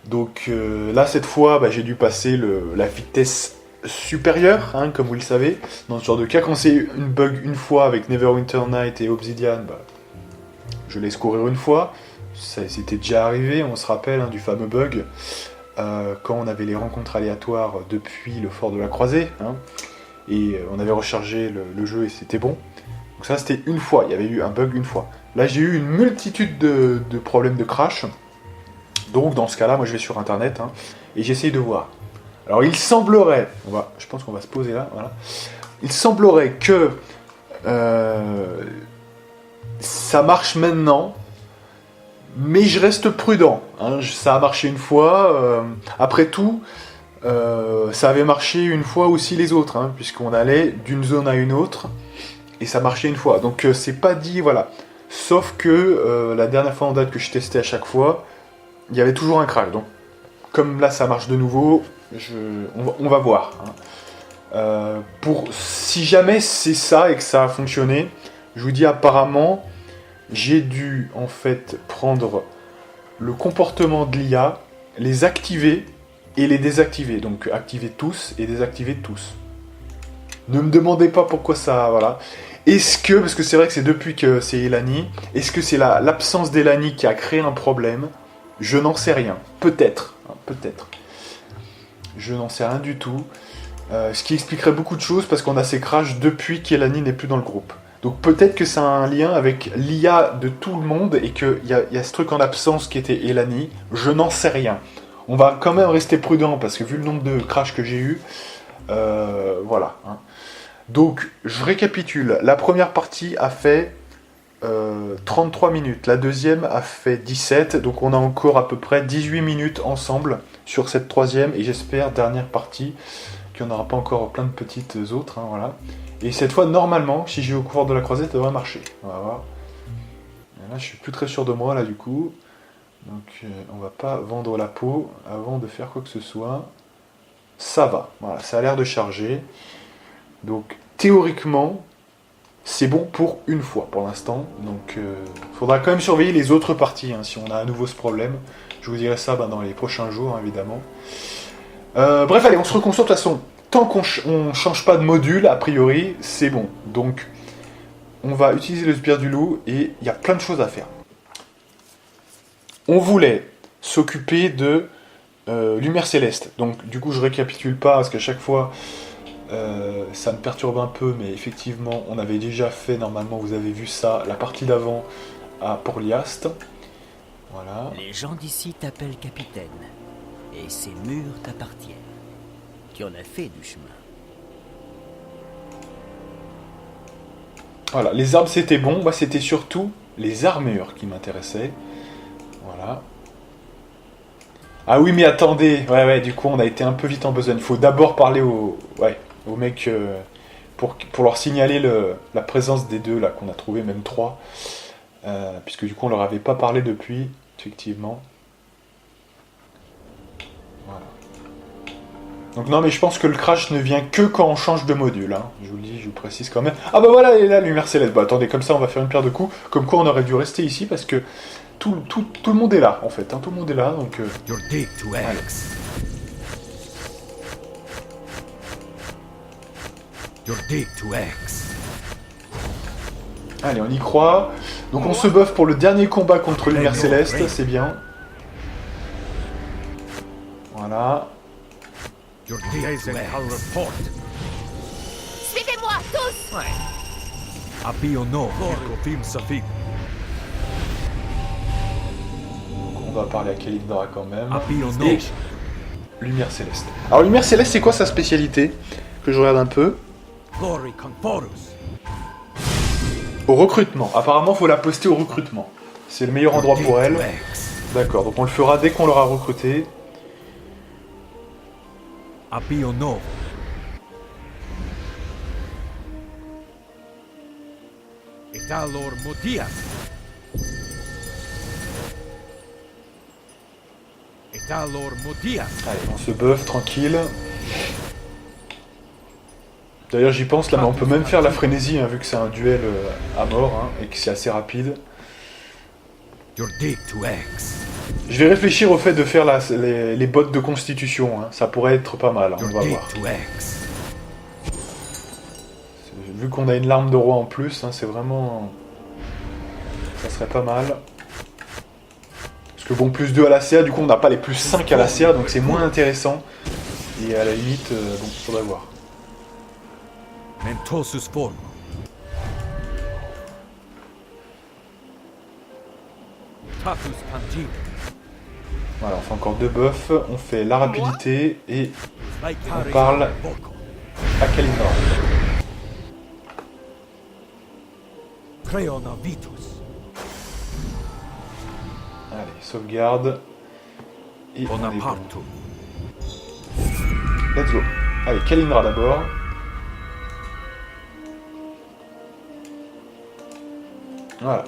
[SPEAKER 1] Donc là, cette fois, j'ai dû passer la vitesse supérieure, hein, comme vous le savez. Dans ce genre de cas, quand c'est une bug une fois avec Neverwinter Night et Obsidian, je laisse courir une fois. Ça c'était déjà arrivé, on se rappelle hein, du fameux bug. Quand on avait les rencontres aléatoires depuis le fort de la Croisée, hein, et on avait rechargé le jeu et c'était bon. Donc ça c'était une fois, il y avait eu un bug une fois. Là j'ai eu une multitude de problèmes de crash. Donc dans ce cas-là, moi je vais sur internet hein, et j'essaye de voir. Alors il semblerait, je pense qu'on va se poser là, voilà. Il semblerait que ça marche maintenant. Mais je reste prudent. Hein. Ça a marché une fois. Après tout, ça avait marché une fois aussi les autres, hein, puisqu'on allait d'une zone à une autre, et ça marchait une fois. Donc c'est pas dit, voilà. Sauf que la dernière fois en date que je testais à chaque fois, il y avait toujours un crash. Donc comme là ça marche de nouveau, on va voir. Hein. Si jamais c'est ça et que ça a fonctionné, je vous dis apparemment... J'ai dû en fait prendre le comportement de l'IA, les activer et les désactiver. Donc activer tous et désactiver tous. Ne me demandez pas pourquoi ça... Voilà. Est-ce que, parce que c'est vrai que c'est depuis que c'est Elani, est-ce que c'est l'absence d'Elani qui a créé un problème? Je n'en sais rien. Peut-être. Hein, peut-être. Je n'en sais rien du tout. Ce qui expliquerait beaucoup de choses parce qu'on a ces crashs depuis qu'Elani n'est plus dans le groupe. Donc peut-être que ça a un lien avec l'IA de tout le monde et qu'il y a ce truc en absence qui était Elani. Je n'en sais rien. On va quand même rester prudent parce que vu le nombre de crashs que j'ai eu, voilà. Hein. Donc je récapitule. La première partie a fait 33 minutes. La deuxième a fait 17. Donc on a encore à peu près 18 minutes ensemble sur cette troisième et j'espère dernière partie qu'il n'y en aura pas encore plein de petites autres. Hein, voilà. Et cette fois, normalement, si je vais au couvent de la Croisée, ça devrait marcher. On va voir. Et là, je suis plus très sûr de moi, là, du coup. Donc, on va pas vendre la peau avant de faire quoi que ce soit. Ça va. Voilà, ça a l'air de charger. Donc, théoriquement, c'est bon pour une fois pour l'instant. Donc faudra quand même surveiller les autres parties hein, si on a à nouveau ce problème. Je vous dirai ça dans les prochains jours hein, évidemment. Bref, allez, on se reconcentre de toute façon. Tant qu'on ne change pas de module, a priori, c'est bon. Donc, on va utiliser le sbire du loup et il y a plein de choses à faire. On voulait s'occuper de Lumière Céleste. Donc, du coup, je récapitule pas parce qu'à chaque fois, ça me perturbe un peu. Mais effectivement, on avait déjà fait, normalement, vous avez vu ça, la partie d'avant à Port-Liast. Voilà.
[SPEAKER 7] Les gens d'ici t'appellent capitaine. Et ces murs t'appartiennent. Tu en as fait du chemin.
[SPEAKER 1] Voilà, les armes c'était bon, moi c'était surtout les armures qui m'intéressaient. Voilà. Ah oui mais attendez, ouais, du coup on a été un peu vite en besogne. Il faut d'abord parler aux mecs pour leur signaler la présence des deux là qu'on a trouvé, même trois. Puisque du coup on leur avait pas parlé depuis, effectivement. Voilà. Donc non mais je pense que le crash ne vient que quand on change de module, hein. Je vous le dis, je vous précise quand même. Ah bah voilà, elle est là, Lumière Céleste. Bah attendez, comme ça on va faire une pierre de coups. Comme quoi on aurait dû rester ici parce que tout le monde est là en fait, hein. Tout le monde est là donc...
[SPEAKER 6] You're dead to X. You're dead to X.
[SPEAKER 1] Allez, on y croit. Donc on se buff pour le dernier combat contre Lumière Céleste, c'est bien. Voilà.
[SPEAKER 6] You're dead to X.
[SPEAKER 8] Suivez-moi, tous!
[SPEAKER 6] Apiono, Film Safik.
[SPEAKER 1] On va parler à Kalindra quand même.
[SPEAKER 6] Apiono.
[SPEAKER 1] Et Lumière Céleste. Alors Lumière Céleste, c'est quoi sa spécialité? Que je regarde un peu.
[SPEAKER 6] Glory Conforus.
[SPEAKER 1] Au recrutement. Apparemment, faut la poster au recrutement. C'est le meilleur endroit pour elle. D'accord, donc on le fera dès qu'on l'aura recruté.
[SPEAKER 6] Apiono. Etalor Modias. Etalor Modias.
[SPEAKER 1] Allez, on se buff, tranquille. D'ailleurs, j'y pense là, mais on peut même faire la frénésie, hein, vu que c'est un duel à mort, hein, et que c'est assez rapide.
[SPEAKER 6] You're dead to X.
[SPEAKER 1] Je vais réfléchir au fait de faire les bottes de constitution, hein. Ça pourrait être pas mal, hein, on va
[SPEAKER 6] You're dead
[SPEAKER 1] voir.
[SPEAKER 6] to X.
[SPEAKER 1] Vu qu'on a une larme de roi en plus, hein, c'est vraiment... Ça serait pas mal. Parce que bon, plus 2 à la CA, du coup on n'a pas les plus 5 à la CA, donc c'est moins intéressant. Et à la limite, bon, faudrait voir.
[SPEAKER 6] Mentosus Form. Tatus Pantin.
[SPEAKER 1] Voilà, on fait encore 2 buffs, on fait la rapidité et on parle à Kalindra.
[SPEAKER 6] Creona Vitus.
[SPEAKER 1] Allez, sauvegarde. Et on est bon.
[SPEAKER 6] Bonapartum.
[SPEAKER 1] Let's go. Allez, Kalindra d'abord. Voilà.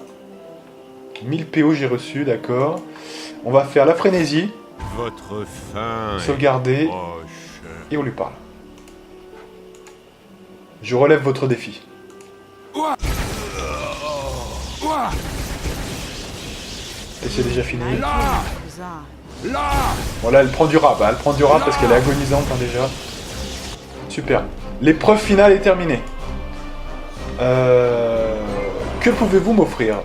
[SPEAKER 1] 1000 PO j'ai reçu, d'accord. On va faire la frénésie.
[SPEAKER 9] Votre fin
[SPEAKER 1] Sauvegarder.
[SPEAKER 9] est proche.
[SPEAKER 1] Et on lui parle. Je relève votre défi. Et c'est déjà fini. Bon là elle prend du rap, hein. Elle prend du rap parce qu'elle est agonisante hein, déjà. Super. L'épreuve finale est terminée. Que pouvez-vous m'offrir?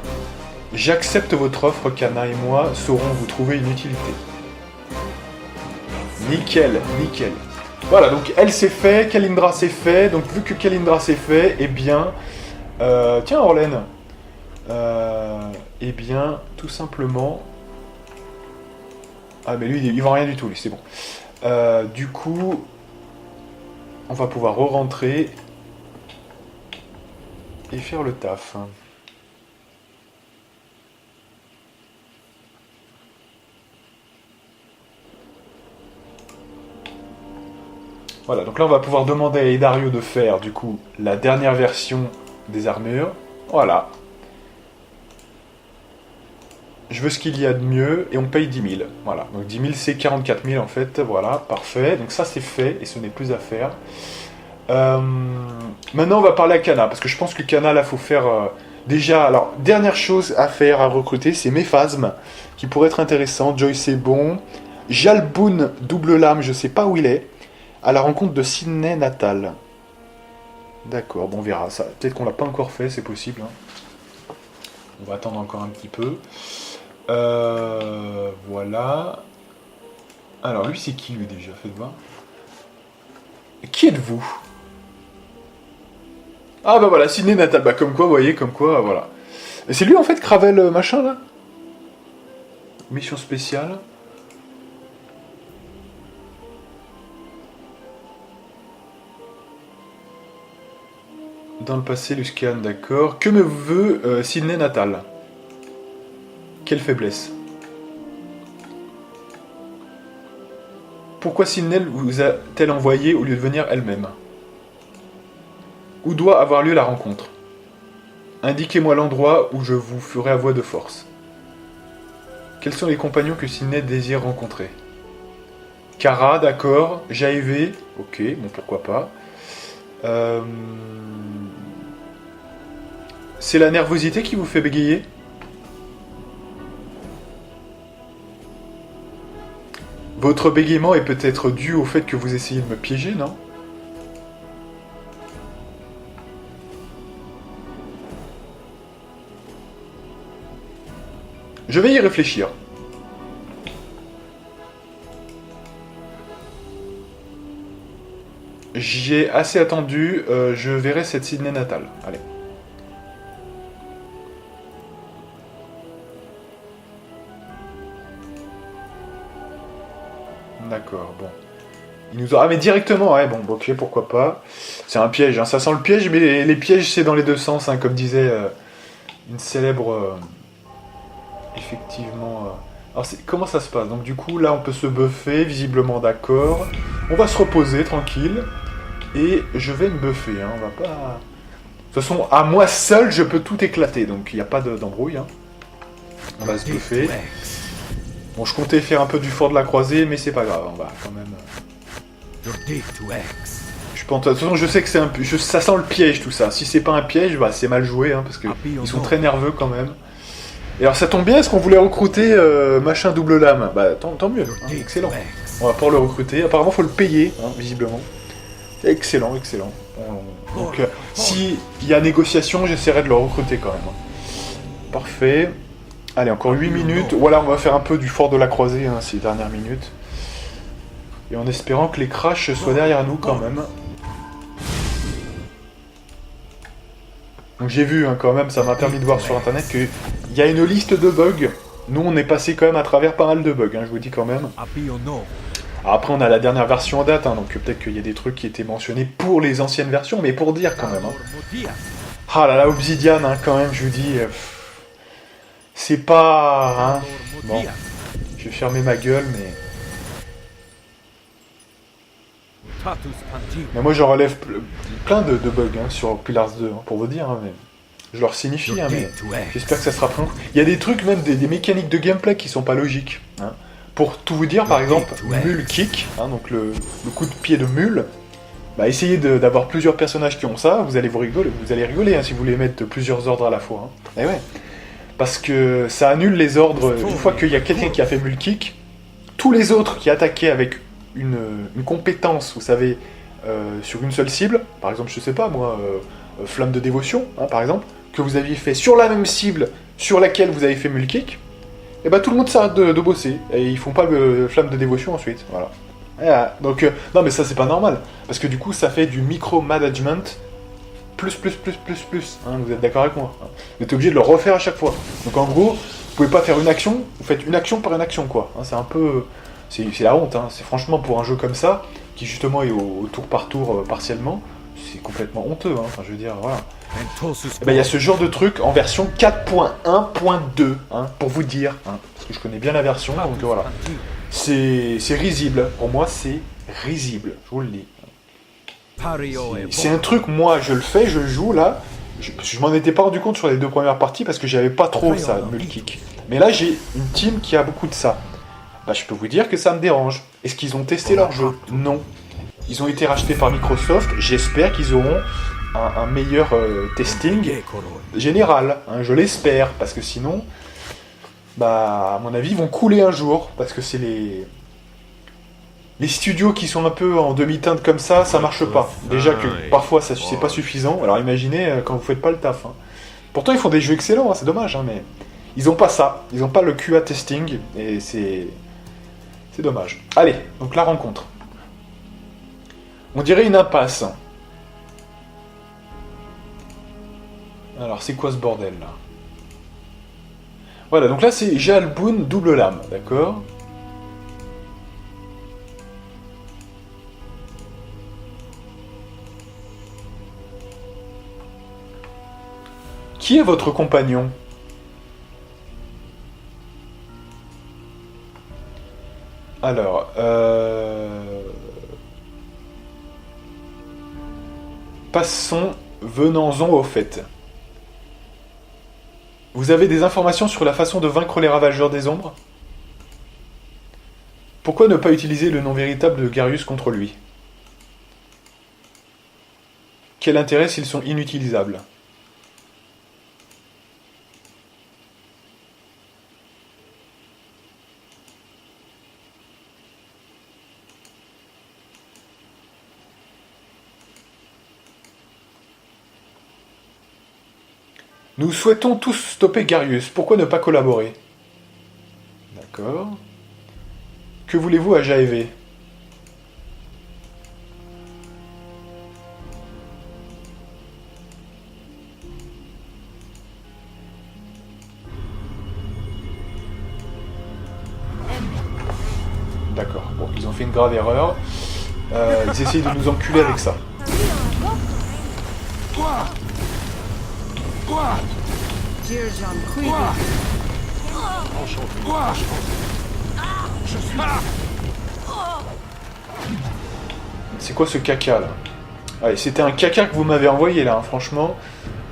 [SPEAKER 1] J'accepte votre offre, Kana et moi saurons vous trouver une utilité. Nickel, nickel. Voilà, donc elle c'est fait, Kalindra c'est fait. Donc vu que Kalindra c'est fait, eh bien... tiens Orlène. Eh bien, tout simplement... Ah mais lui il vend rien du tout, lui, c'est bon. Du coup... On va pouvoir re-rentrer... Et faire le taf. Voilà, donc là on va pouvoir demander à Edario de faire du coup la dernière version des armures. Voilà. Je veux ce qu'il y a de mieux et on paye 10 000. Voilà, donc 10 000 c'est 44 000 en fait. Voilà, parfait. Donc ça c'est fait et ce n'est plus à faire. Maintenant, on va parler à Kana, parce que je pense que Kana, là, faut faire... déjà, alors, dernière chose à faire, à recruter, c'est Méphasme, qui pourrait être intéressant. Joyce, c'est bon. Jalboun, double lame, je sais pas où il est. À la rencontre de Sydney Natal. D'accord, bon, on verra. Ça, peut-être qu'on l'a pas encore fait, c'est possible. Hein. On va attendre encore un petit peu. Voilà. Alors, lui, c'est qui, lui, déjà? Faites voir. Qui êtes-vous? Ah, bah voilà, Sydney Natal. Bah, comme quoi, vous voyez, comme quoi, voilà. Et c'est lui, en fait, Cravel, machin, là? Mission spéciale. Dans le passé, Luscan, d'accord. Que me veut Sydney Natal? Quelle faiblesse. Pourquoi Sydney vous a-t-elle envoyé au lieu de venir elle-même? Où doit avoir lieu la rencontre? Indiquez-moi l'endroit où je vous ferai à voix de force. Quels sont les compagnons que Sydney désire rencontrer? Kara, d'accord. Jaevé, ok, bon pourquoi pas. C'est la nervosité qui vous fait bégayer? Votre bégaiement est peut-être dû au fait que vous essayez de me piéger, non? Je vais y réfléchir. J'ai assez attendu, je verrai cette Sydney Natal. Allez. D'accord, bon. Il nous a... Ah mais directement, ouais, bon, ok, pourquoi pas. C'est un piège, hein. Ça sent le piège, mais les pièges c'est dans les deux sens, hein, comme disait une célèbre... effectivement... Alors comment ça se passe? Donc du coup, là on peut se buffer, visiblement d'accord. On va se reposer, tranquille. Et je vais me buffer, hein, on va pas... De toute façon, à moi seul, je peux tout éclater, donc il n'y a pas d'embrouille. Hein. On va se buffer. Bon, je comptais faire un peu du fort de la croisée, mais c'est pas grave, on va quand même... Je pense, de toute façon, je sais que c'est un... ça sent le piège, tout ça. Si c'est pas un piège, bah, c'est mal joué, hein, parce que ils sont très nerveux quand même. Et alors, ça tombe bien, est-ce qu'on voulait recruter machin double lame? Bah, tant mieux, hein, excellent. On va pouvoir le recruter. Apparemment, faut le payer, hein, visiblement. Excellent, excellent. Donc, s'il y a négociation, j'essaierai de le recruter quand même. Hein. Parfait. Allez, encore 8 minutes. Voilà, on va faire un peu du fort de la croisée, hein, ces dernières minutes. Et en espérant que les crashs soient derrière nous quand même. Donc j'ai vu hein, quand même, ça m'a permis de voir sur internet qu'il y a une liste de bugs. Nous, on est passé quand même à travers pas mal de bugs, hein, je vous dis quand même. Après, on a la dernière version en date, hein, donc peut-être qu'il y a des trucs qui étaient mentionnés pour les anciennes versions, mais pour dire quand même. Hein. Ah là là, Obsidian, hein, quand même, je vous dis... c'est pas... Hein. Bon, je vais fermer ma gueule, mais... Mais moi, je relève plein de bugs hein, sur Pillars 2, hein, pour vous dire, hein, mais... Je leur signifie, hein, mais j'espère que ça sera pris. Il y a des trucs, même des mécaniques de gameplay qui sont pas logiques. Hein. Pour tout vous dire, par exemple, Mule Kick, hein, donc le coup de pied de mule, bah, essayez d'avoir plusieurs personnages qui ont ça, vous allez rigoler hein, si vous voulez mettre plusieurs ordres à la fois. Hein. Et ouais, parce que ça annule les ordres, une fois qu'il y a quelqu'un qui a fait Mule Kick, tous les autres qui attaquaient avec une compétence, vous savez, sur une seule cible, par exemple, je sais pas moi, Flamme de Dévotion, hein, par exemple, que vous aviez fait sur la même cible sur laquelle vous avez fait Mule Kick, et bah tout le monde s'arrête de bosser, et ils font pas le Flamme de Dévotion ensuite, voilà. Donc, non mais ça c'est pas normal, parce que du coup ça fait du micro-management plus, hein, vous êtes d'accord avec moi hein. Vous êtes obligé de le refaire à chaque fois. Donc en gros, vous pouvez pas faire une action, vous faites une action par une action quoi, hein, c'est un peu... C'est la honte, hein. C'est franchement pour un jeu comme ça, qui justement est au tour par tour partiellement, c'est complètement honteux, hein. Enfin je veux dire, voilà. Et ben il y a ce genre de truc en version 4.1.2, hein, pour vous dire, hein, parce que je connais bien la version, donc voilà. C'est risible, pour moi c'est risible, je vous le dis. C'est un truc, moi je le fais, je joue là, je m'en étais pas rendu compte sur les 2 premières parties parce que j'avais pas trop ça, Mule Kick. Mais là j'ai une team qui a beaucoup de ça. Bah je peux vous dire que ça me dérange. Est-ce qu'ils ont testé leur jeu? Non. Ils ont été rachetés par Microsoft. J'espère qu'ils auront un meilleur testing général. Hein, je l'espère, parce que sinon, bah, à mon avis, ils vont couler un jour. Parce que c'est les studios qui sont un peu en demi-teinte comme ça marche pas. Déjà que parfois, c'est pas suffisant. Alors imaginez quand vous faites pas le taf. Hein. Pourtant, ils font des jeux excellents, hein, c'est dommage, hein, mais ils ont pas ça. Ils ont pas le QA testing, et c'est dommage. Allez, donc la rencontre. On dirait une impasse. Alors, c'est quoi ce bordel, là? Voilà, donc là, c'est Jalboun double lame, d'accord? Qui est votre compagnon? Alors, passons, venons-en au fait. Vous avez des informations sur la façon de vaincre les ravageurs des ombres? Pourquoi ne pas utiliser le nom véritable de Garius contre lui? Quel intérêt s'ils sont inutilisables? Nous souhaitons tous stopper Garius. Pourquoi ne pas collaborer? D'accord. Que voulez-vous à Jaevé? D'accord. Bon, ils ont fait une grave erreur. Ils essayent de nous enculer avec ça. C'est quoi ce caca là? Allez, c'était un caca que vous m'avez envoyé là, hein, franchement.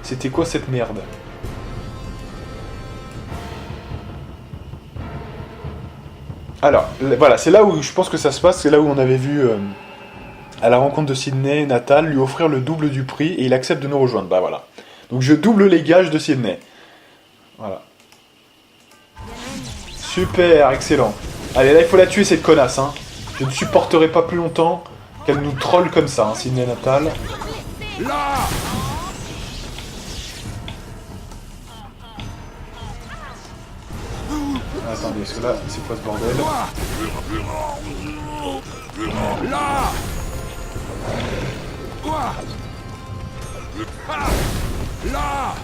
[SPEAKER 1] C'était quoi cette merde? Alors, voilà, c'est là où je pense que ça se passe, c'est là où on avait vu à la rencontre de Sydney, Natal, lui offrir le double du prix et il accepte de nous rejoindre. Bah voilà. Donc je double les gages de Sydney. Voilà. Super, excellent. Allez, là il faut la tuer cette connasse. Hein. Je ne supporterai pas plus longtemps qu'elle nous troll comme ça, hein, Sydney Natal.
[SPEAKER 5] Là!
[SPEAKER 1] Attendez, parce que là, c'est quoi ce bordel?
[SPEAKER 5] Là! Là! Là!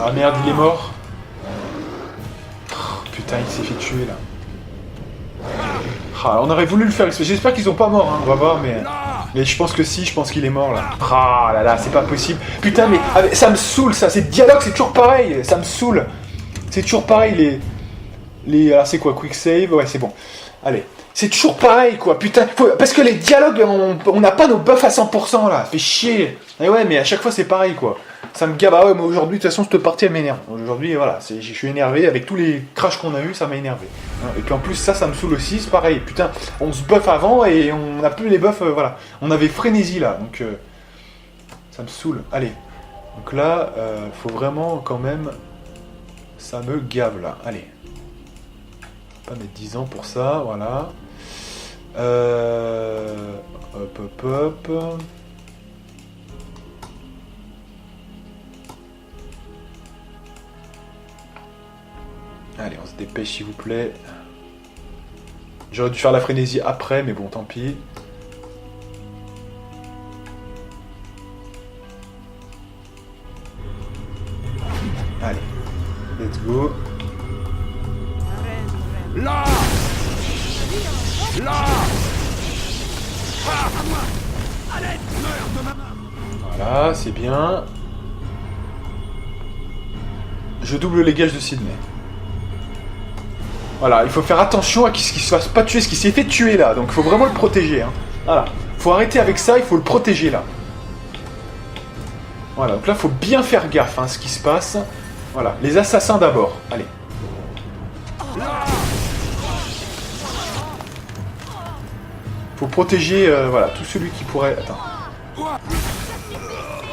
[SPEAKER 1] Ah merde, il est mort. Oh, putain, il s'est fait tuer là. Ah, on aurait voulu le faire. J'espère qu'ils sont pas morts, hein. On va voir, mais je pense que si, je pense qu'il est mort là. Ah là là, c'est pas possible. Putain, mais ça me saoule ça. Ces dialogues, c'est toujours pareil. Ça me saoule. C'est toujours pareil alors c'est quoi, quick save? Ouais, c'est bon. Allez. C'est toujours pareil, quoi. Putain, parce que les dialogues, on n'a pas nos buffs à 100% là. Ça fait chier. Et ouais, mais à chaque fois c'est pareil, quoi. Ça me gave. Ah ouais, mais aujourd'hui, de toute façon, cette partie elle m'énerve. Aujourd'hui, voilà, je suis énervé. Avec tous les crashs qu'on a eu, ça m'a énervé. Et puis en plus, ça me saoule aussi. C'est pareil. Putain, on se buff avant et on n'a plus les buffs. Voilà. On avait frénésie là. Donc, ça me saoule. Allez. Donc là, faut vraiment quand même. Ça me gave là. Allez. Pas mettre 10 ans pour ça. Voilà. Hop. Allez, on se dépêche s'il vous plaît. J'aurais dû faire la frénésie après, mais bon, tant pis. Allez, let's go.
[SPEAKER 5] Là! Là!
[SPEAKER 1] Voilà, c'est bien. Je double les gages de Sydney. Voilà, il faut faire attention à ce qu'il se fasse pas tuer, ce qui s'est fait tuer là. Donc il faut vraiment le protéger. Hein. Voilà, faut arrêter avec ça, il faut le protéger là. Voilà, donc là, faut bien faire gaffe à ce qui se passe. Voilà, les assassins d'abord. Allez. Faut protéger, voilà, tout celui qui pourrait... Attends.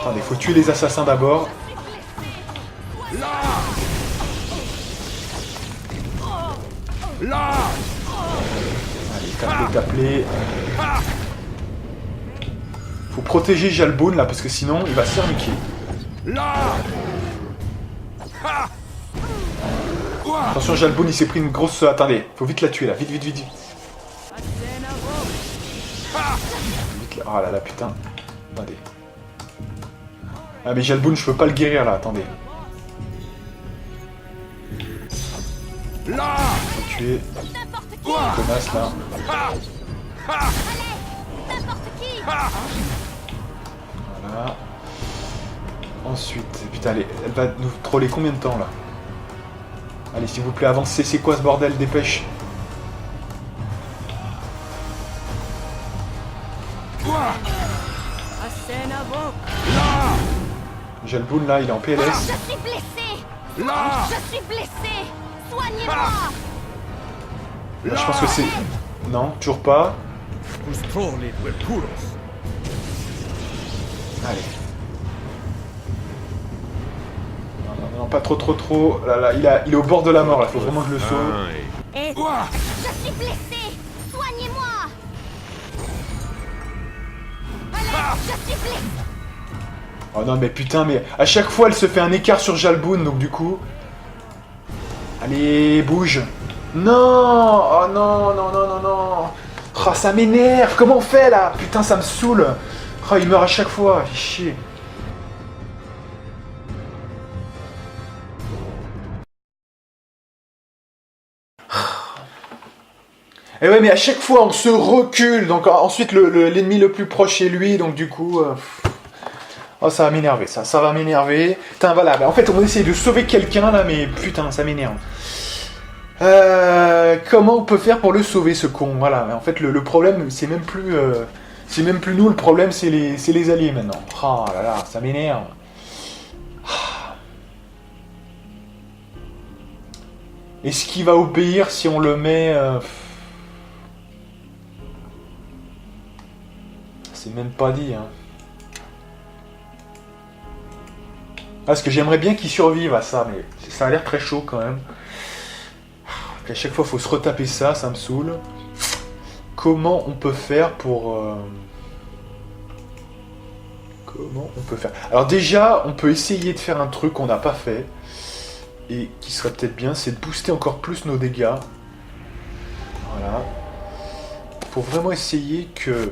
[SPEAKER 1] Attendez, faut tuer les assassins d'abord. Allez, taper. Faut protéger Jalboun là, parce que sinon, il va se faire niquer. Attention, Jalboun, il s'est pris une grosse... Attendez, faut vite la tuer là, vite. Vite là. Oh là là, putain. Attendez. Ah mais Jalboun, je peux pas le guérir là, attendez. Faut tuer. Connasse là. Voilà. Ensuite, putain, elle va nous troller combien de temps là? Allez, s'il vous plaît, avancez, c'est quoi ce bordel? Dépêche. Jalboun là, il est en PLS.
[SPEAKER 8] Je suis blessé. Je suis blessé. Soignez-moi.
[SPEAKER 1] Là, je pense que c'est... Non, toujours pas. Allez. Non, pas trop. Là, il est au bord de la mort, là. Faut vraiment que je le sauve.
[SPEAKER 8] Je suis blessé. Soignez-moi. Allez, je suis blessé.
[SPEAKER 1] Oh non, mais putain, mais à chaque fois, elle se fait un écart sur Jalboun, donc du coup... Allez, bouge. Non. Oh non. Oh, ça m'énerve. Comment on fait, là? Putain, ça me saoule. Oh, il meurt à chaque fois. Fait chier. Et ouais, mais à chaque fois, on se recule. Donc ensuite, l'ennemi le plus proche est lui, donc du coup... Oh, ça va m'énerver, ça va m'énerver. Putain, voilà, bah, en fait, on essaie de sauver quelqu'un, là, mais putain, ça m'énerve. Comment on peut faire pour le sauver, ce con? Voilà, en fait, le problème, c'est même plus nous, le problème, c'est les alliés, maintenant. Oh là là, ça m'énerve. Est-ce qu'il va obéir si on le met... C'est même pas dit, hein. Parce que j'aimerais bien qu'il survive à ça, mais ça a l'air très chaud quand même. À chaque fois, il faut se retaper ça, ça me saoule. Comment on peut faire pour... Comment on peut faire? Alors déjà, on peut essayer de faire un truc qu'on n'a pas fait. Et qui serait peut-être bien, c'est de booster encore plus nos dégâts. Voilà. Il faut vraiment essayer que...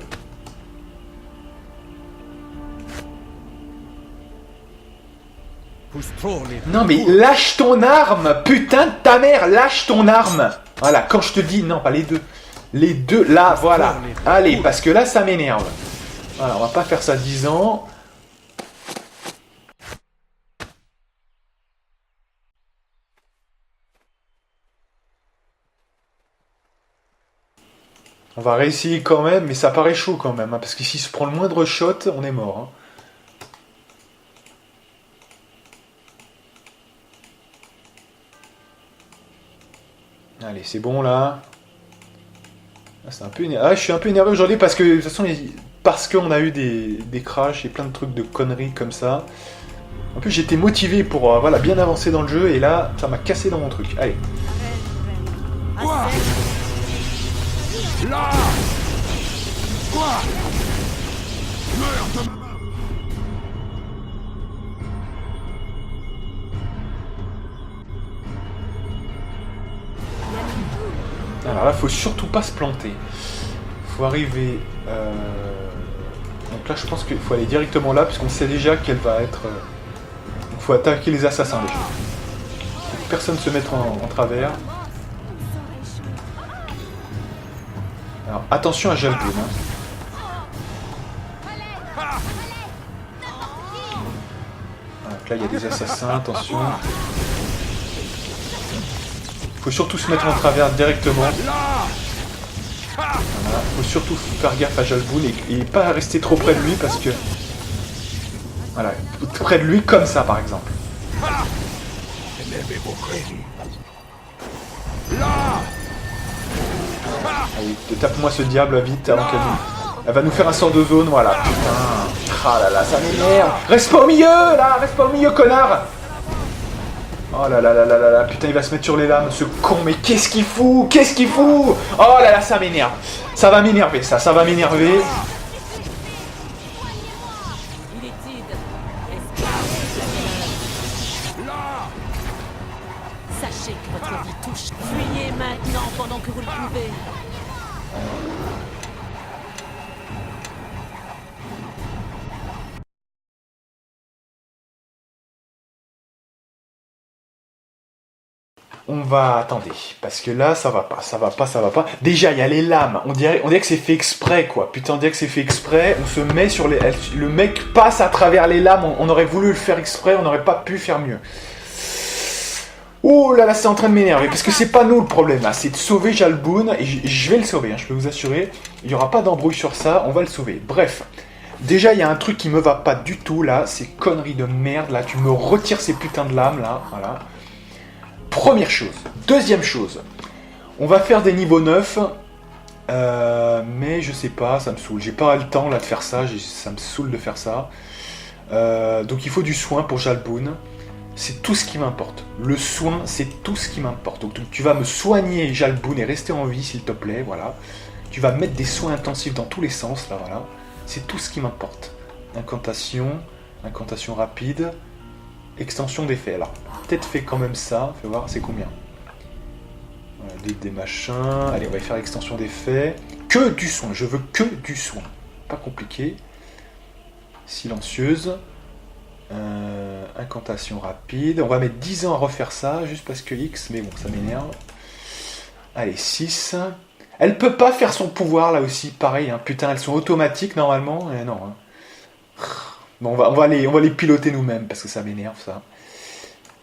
[SPEAKER 1] Non mais lâche ton arme, putain de ta mère, lâche ton arme. Voilà, quand je te dis, non pas les deux. Les deux, là, voilà. Allez, parce que là ça m'énerve. Voilà, on va pas faire ça 10 ans. On va réessayer quand même, mais ça paraît chaud quand même, hein, parce que s'il se prend le moindre shot, on est mort. Hein. Allez, c'est bon là. Ah, c'est un peu énervé. Ah, je suis un peu énervé aujourd'hui parce que de toute façon, parce qu'on a eu des crashs et plein de trucs de conneries comme ça. En plus, j'étais motivé pour voilà, bien avancer dans le jeu et là, ça m'a cassé dans mon truc. Allez.
[SPEAKER 5] Là.
[SPEAKER 1] Alors là, faut surtout pas se planter. Faut arriver... Donc là, je pense qu'il faut aller directement là, puisqu'on sait déjà qu'elle va être... Donc faut attaquer les assassins déjà. Faut que personne se mette en travers. Alors, attention à Jalboun. Hein. Donc là, il y a des assassins, attention. Faut surtout se mettre en travers directement. Voilà. Faut surtout faire gaffe à Jalboun et pas rester trop près de lui parce que... Voilà, près de lui, comme ça, par exemple. Allez, tape-moi ce diable vite avant qu'elle nous... Elle va nous faire un sort de zone, voilà. Putain. Ah là là, ça m'énerve. Reste pas au milieu, là. Reste pas au milieu, connard. Oh là là là là là là. Putain, il va se mettre sur les lames, ce con. Mais qu'est-ce qu'il fout? Qu'est-ce qu'il fout? Oh là là, ça m'énerve. Ça va m'énerver, ça va m'énerver.
[SPEAKER 8] Sachez que votre vie touche. Fuyez maintenant pendant que vous le pouvez.
[SPEAKER 1] On va... Attendez, parce que là, ça va pas, ça va pas, ça va pas. Déjà, il y a les lames. On dirait que c'est fait exprès, quoi. Putain, on dirait que c'est fait exprès. On se met sur les... Le mec passe à travers les lames. On aurait voulu le faire exprès, on n'aurait pas pu faire mieux. Oh là là, c'est en train de m'énerver. Parce que c'est pas nous le problème, là. C'est de sauver Jalboun. Et je vais le sauver, hein, je peux vous assurer. Il n'y aura pas d'embrouille sur ça, on va le sauver. Bref. Déjà, il y a un truc qui me va pas du tout, là. Ces conneries de merde, là. Tu me retires ces putains de lames, là. Voilà. Première chose. Deuxième chose. On va faire des niveaux 9. Mais je sais pas, ça me saoule. J'ai pas le temps là de faire ça. Ça me saoule de faire ça. Donc il faut du soin pour Jalboun. C'est tout ce qui m'importe. Le soin, c'est tout ce qui m'importe. Donc tu vas me soigner Jalboun et rester en vie s'il te plaît. Voilà. Tu vas mettre des soins intensifs dans tous les sens. Là, voilà. C'est tout ce qui m'importe. Incantation rapide. Extension d'effet. Alors, peut-être fait quand même ça. Fais voir, c'est combien? Voilà, des machins. Allez, on va faire extension d'effet. Que du soin. Je veux que du soin. Pas compliqué. Silencieuse. Incantation rapide. On va mettre 10 ans à refaire ça, juste parce que X, mais bon, ça m'énerve. Allez, 6. Elle peut pas faire son pouvoir, là aussi, pareil. Hein. Putain, elles sont automatiques, normalement. Non, hein. Bon, on va les piloter nous-mêmes, parce que ça m'énerve, ça.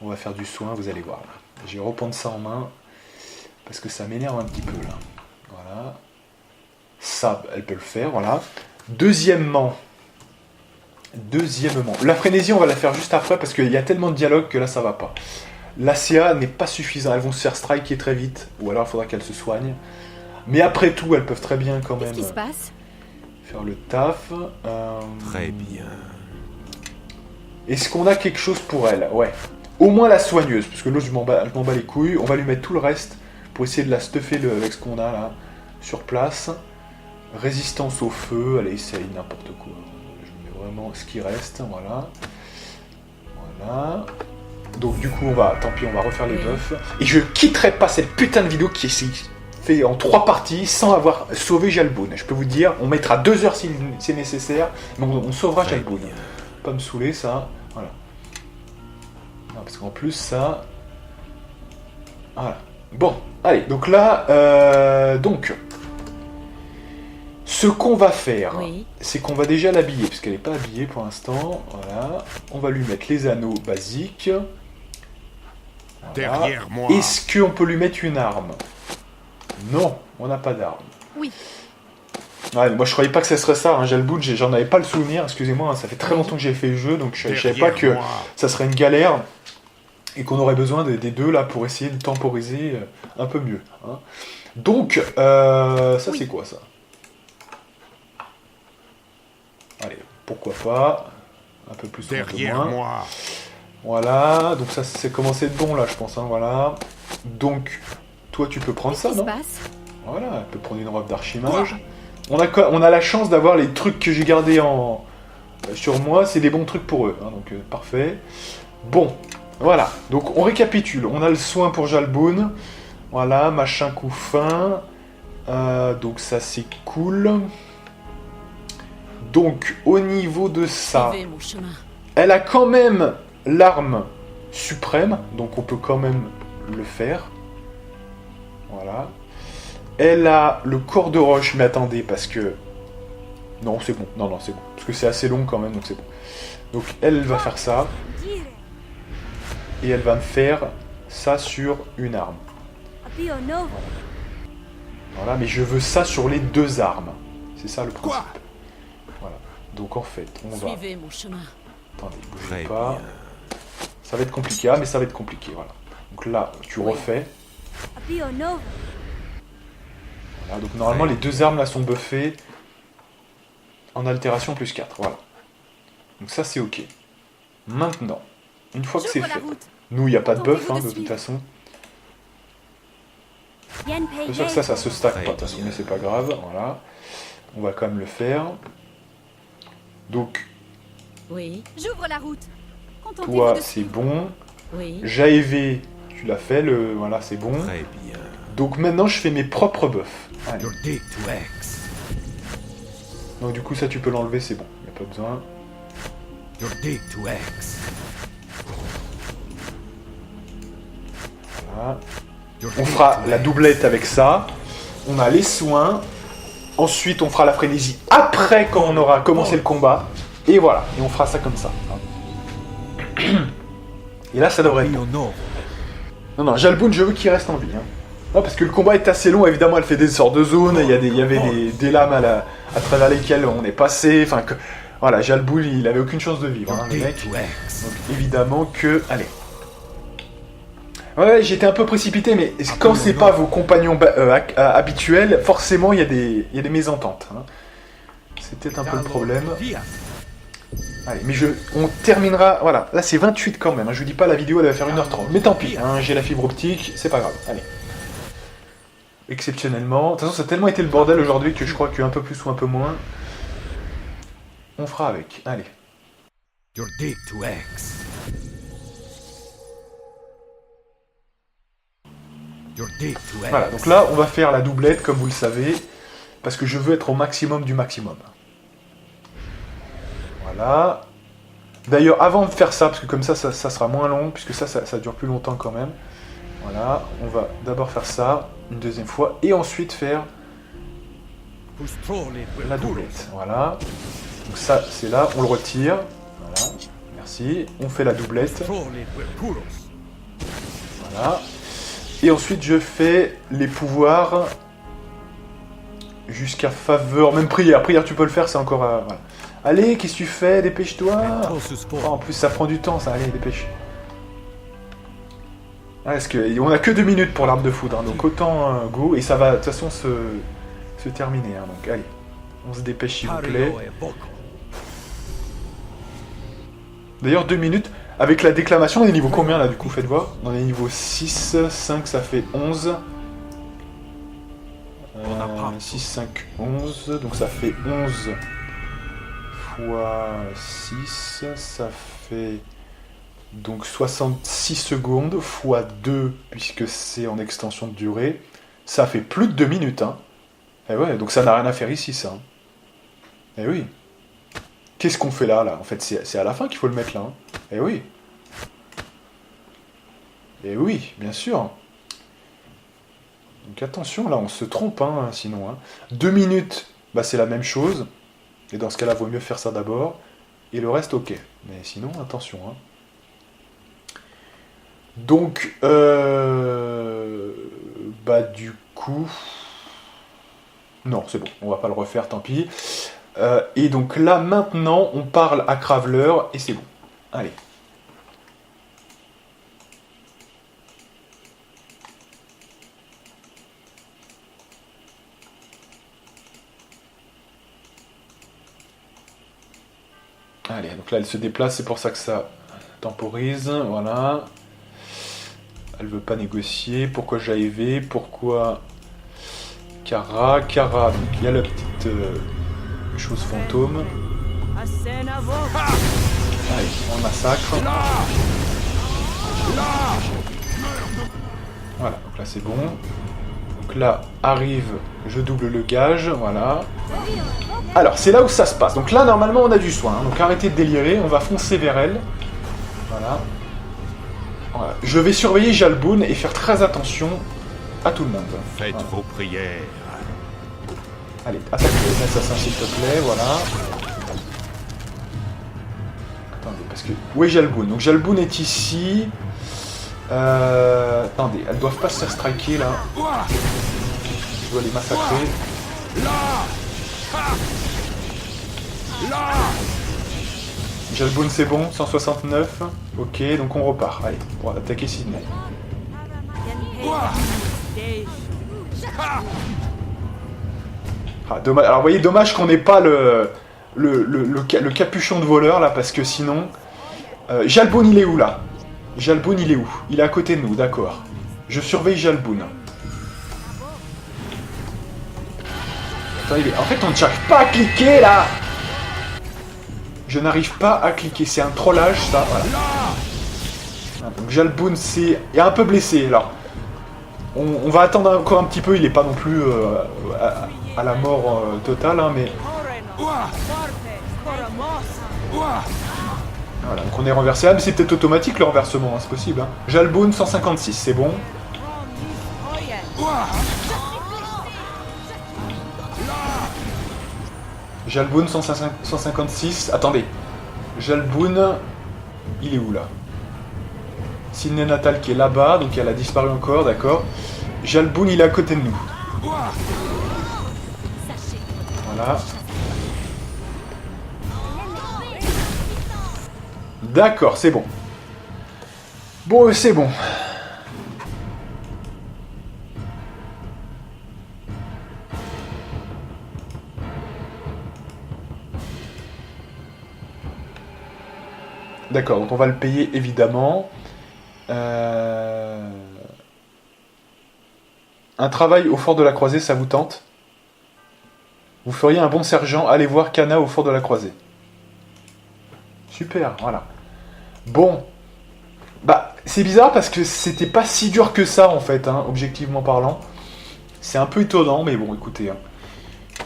[SPEAKER 1] On va faire du soin, vous allez voir. Là. Je vais reprendre ça en main, parce que ça m'énerve un petit peu, là. Voilà. Ça, elle peut le faire, voilà. Deuxièmement, la frénésie, on va la faire juste après, parce qu'il y a tellement de dialogue que là, ça va pas. L'ACA n'est pas suffisant, elles vont se faire striker très vite, ou alors il faudra qu'elles se soignent. Mais après tout, elles peuvent très bien quand même...
[SPEAKER 8] Qu'est-ce qui se passe ?
[SPEAKER 1] Faire le taf.
[SPEAKER 9] Très bien.
[SPEAKER 1] Est-ce qu'on a quelque chose pour elle? Ouais. Au moins la soigneuse, parce que l'autre, je m'en bats les couilles. On va lui mettre tout le reste pour essayer de la stuffer avec ce qu'on a là, sur place. Résistance au feu, allez, essaye n'importe quoi. Je mets vraiment ce qui reste, voilà. Voilà. Donc du coup, tant pis, on va refaire les buffs. Et je quitterai pas cette putain de vidéo qui est fait en 3 parties sans avoir sauvé Jalboun. Je peux vous dire, on mettra 2 heures si c'est nécessaire, mais on sauvera Jalboun. Pas me saouler, ça. Voilà. Non, parce qu'en plus, ça... Voilà. Bon, allez, donc là, ce qu'on va faire, c'est qu'on va déjà l'habiller, parce qu'elle n'est pas habillée pour l'instant. Voilà. On va lui mettre les anneaux basiques. Voilà.
[SPEAKER 9] Derrière moi.
[SPEAKER 1] Est-ce qu'on peut lui mettre une arme? Non, on n'a pas d'arme.
[SPEAKER 8] Oui.
[SPEAKER 1] Ouais, moi je croyais pas que ça serait ça, hein. Jalboun, j'en avais pas le souvenir, excusez-moi, hein, ça fait très longtemps que j'ai fait le jeu, donc je savais pas que ça serait une galère et qu'on aurait besoin des deux là pour essayer de temporiser un peu mieux. Hein. Donc, ça c'est quoi ça? Allez, pourquoi pas, un peu plus,
[SPEAKER 9] derrière moi.
[SPEAKER 1] Voilà, donc ça c'est commencé de bon là je pense, hein, voilà. Donc, toi tu peux prendre ça, non? Voilà, elle peut prendre une robe d'archimage. On a la chance d'avoir les trucs que j'ai gardés sur moi, c'est des bons trucs pour eux, hein, donc parfait. Bon, voilà, donc on récapitule, on a le soin pour Jalboun, voilà, machin coup fin, donc ça c'est cool. Donc au niveau de ça, elle a quand même l'arme suprême, donc on peut quand même le faire, voilà. Elle a le corps de roche, mais attendez, parce que... Non, c'est bon, non, c'est bon. Parce que c'est assez long quand même, donc c'est bon. Donc elle va faire ça. Et elle va me faire ça sur une arme. Voilà, mais je veux ça sur les 2 armes. C'est ça le principe. Voilà. Donc en fait, on va Attendez, bougez
[SPEAKER 9] Très
[SPEAKER 1] pas.
[SPEAKER 9] bien.
[SPEAKER 1] Ça va être compliqué, ah, mais ça va être compliqué, voilà. Donc là, tu refais.
[SPEAKER 8] Voilà,
[SPEAKER 1] donc normalement, les deux armes là sont buffées en altération plus 4, voilà. Donc ça, c'est ok. Maintenant, une fois que c'est fait, nous, il n'y a pas de buff, hein, de toute façon. C'est sûr que ça se stack pas, de toute façon, mais c'est pas grave, voilà. On va quand même le faire. Donc,
[SPEAKER 8] oui. J'ouvre la route.
[SPEAKER 1] toi, c'est bon.
[SPEAKER 8] Oui.
[SPEAKER 1] J'AEV, tu l'as fait, voilà, c'est bon.
[SPEAKER 9] Très bien.
[SPEAKER 1] Donc maintenant, je fais mes propres buffs. Allez.
[SPEAKER 6] Your D to X.
[SPEAKER 1] Donc du coup, ça, tu peux l'enlever, c'est bon. Il n'y a pas besoin.
[SPEAKER 6] Your D to X.
[SPEAKER 1] Voilà. On fera la doublette avec ça. On a les soins. Ensuite, on fera la frénésie après, quand on aura commencé le combat. Et voilà, et on fera ça comme ça. Et là, ça devrait être bon. Non, Jalboun, je veux qu'il reste en vie. Hein. Non, parce que le combat est assez long, évidemment, elle fait des sortes de zones, il y avait des lames à travers lesquelles on est passé. Enfin, que voilà, Jalboun, il avait aucune chance de vivre, hein, le mec. Donc, évidemment que... Allez. Ouais, j'étais un peu précipité, mais quand c'est pas vos compagnons habituels, forcément, il y a des mésententes. Hein. C'était un peu le problème. Allez, mais on terminera... Voilà, là c'est 28 quand même, hein. Je vous dis pas la vidéo elle va faire 1h30, mais tant pis, hein, j'ai la fibre optique, c'est pas grave, allez. Exceptionnellement, de toute façon ça a tellement été le bordel aujourd'hui que je crois qu'un peu plus ou un peu moins, on fera avec, allez.
[SPEAKER 6] Your D to X. Your D to X.
[SPEAKER 1] Voilà, donc là on va faire la doublette comme vous le savez, parce que je veux être au maximum du maximum. Voilà. D'ailleurs, avant de faire ça, parce que comme ça sera moins long, puisque ça dure plus longtemps quand même. Voilà, on va d'abord faire ça, une deuxième fois, et ensuite faire la doublette. Voilà. Donc ça, c'est là, on le retire. Voilà, merci. On fait la doublette. Voilà. Et ensuite, je fais les pouvoirs jusqu'à faveur, même prière. Prière, tu peux le faire, c'est encore... voilà. Allez, qu'est-ce que tu fais? Dépêche-toi. Oh, en plus, ça prend du temps, ça. Allez, dépêche. Ah, on a que 2 minutes pour l'arme de foudre, hein, donc autant go. Et ça va, de toute façon, se terminer. Hein, donc, allez, on se dépêche, s'il vous plaît. D'ailleurs, 2 minutes. Avec la déclamation, on est niveau combien, là, du coup? Faites voir. On est niveau 6, 5, ça fait 11. 6, 5, 11. Donc, ça fait 11... fois 6, ça fait donc 66 secondes, fois 2, puisque c'est en extension de durée, ça fait plus de 2 minutes. Hein. Et ouais, donc ça n'a rien à faire ici, ça. Eh oui. Qu'est-ce qu'on fait là? En fait, c'est à la fin qu'il faut le mettre là. Hein. Eh oui. Eh oui, bien sûr. Donc attention, là, on se trompe, hein, sinon. Hein. 2 minutes, bah, c'est la même chose. Et dans ce cas-là, vaut mieux faire ça d'abord. Et le reste, ok. Mais sinon, attention. Hein. Donc, bah du coup... Non, c'est bon. On va pas le refaire, tant pis. Et donc là, maintenant, on parle à Craveler. Et c'est bon. Allez. Allez, donc là elle se déplace, c'est pour ça que ça temporise, voilà. Elle veut pas négocier, pourquoi j'AEV, pourquoi Kara, donc il y a la petite chose fantôme. Allez, on massacre. Voilà, donc là c'est bon. Donc là arrive, je double le gage, voilà. Alors, c'est là où ça se passe. Donc là, normalement, on a du soin. Hein. Donc arrêtez de délirer, on va foncer vers elle. Voilà. Voilà. Je vais surveiller Jalboun et faire très attention à tout le monde.
[SPEAKER 9] Faites vos prières.
[SPEAKER 1] Allez, attaque les assassins, s'il te plaît, voilà. Attendez, parce que... Où est Jalboun? Donc Jalboun est ici. Attendez, elles doivent pas se faire striker, là. Je dois les massacrer. Jalboun c'est bon, 169. Ok, donc on repart. Allez, pour attaquer Sydney. Ah, dommage. Alors vous voyez, dommage qu'on n'ait pas le capuchon de voleur là, parce que sinon... Jalboun il est où là? Jalboun il est où? Il est à côté de nous, d'accord. Je surveille Jalboun. Attends, En fait on ne cherche pas à cliquer là. Je n'arrive pas à cliquer, c'est un trollage ça, voilà. Donc Jalboun est un peu blessé, alors on va attendre encore un petit peu, il n'est pas non plus à la mort totale, hein, mais... Voilà, donc on est renversé, mais c'est peut-être automatique le renversement, hein, c'est possible. Hein. Jalboun 156, c'est bon. Jalboun 156, attendez. Jalboun, il est où là? Sydney Natal qui est là-bas, donc elle a disparu encore, d'accord. Jalboun, il est à côté de nous. Voilà. D'accord, c'est bon. Bon, c'est bon. D'accord, donc on va le payer évidemment. Un travail au fort de la Croisée, ça vous tente? Vous feriez un bon sergent, allez voir Kana au fort de la Croisée. Super, voilà. Bon. Bah, c'est bizarre parce que c'était pas si dur que ça en fait, hein, objectivement parlant. C'est un peu étonnant, mais bon, écoutez. Hein.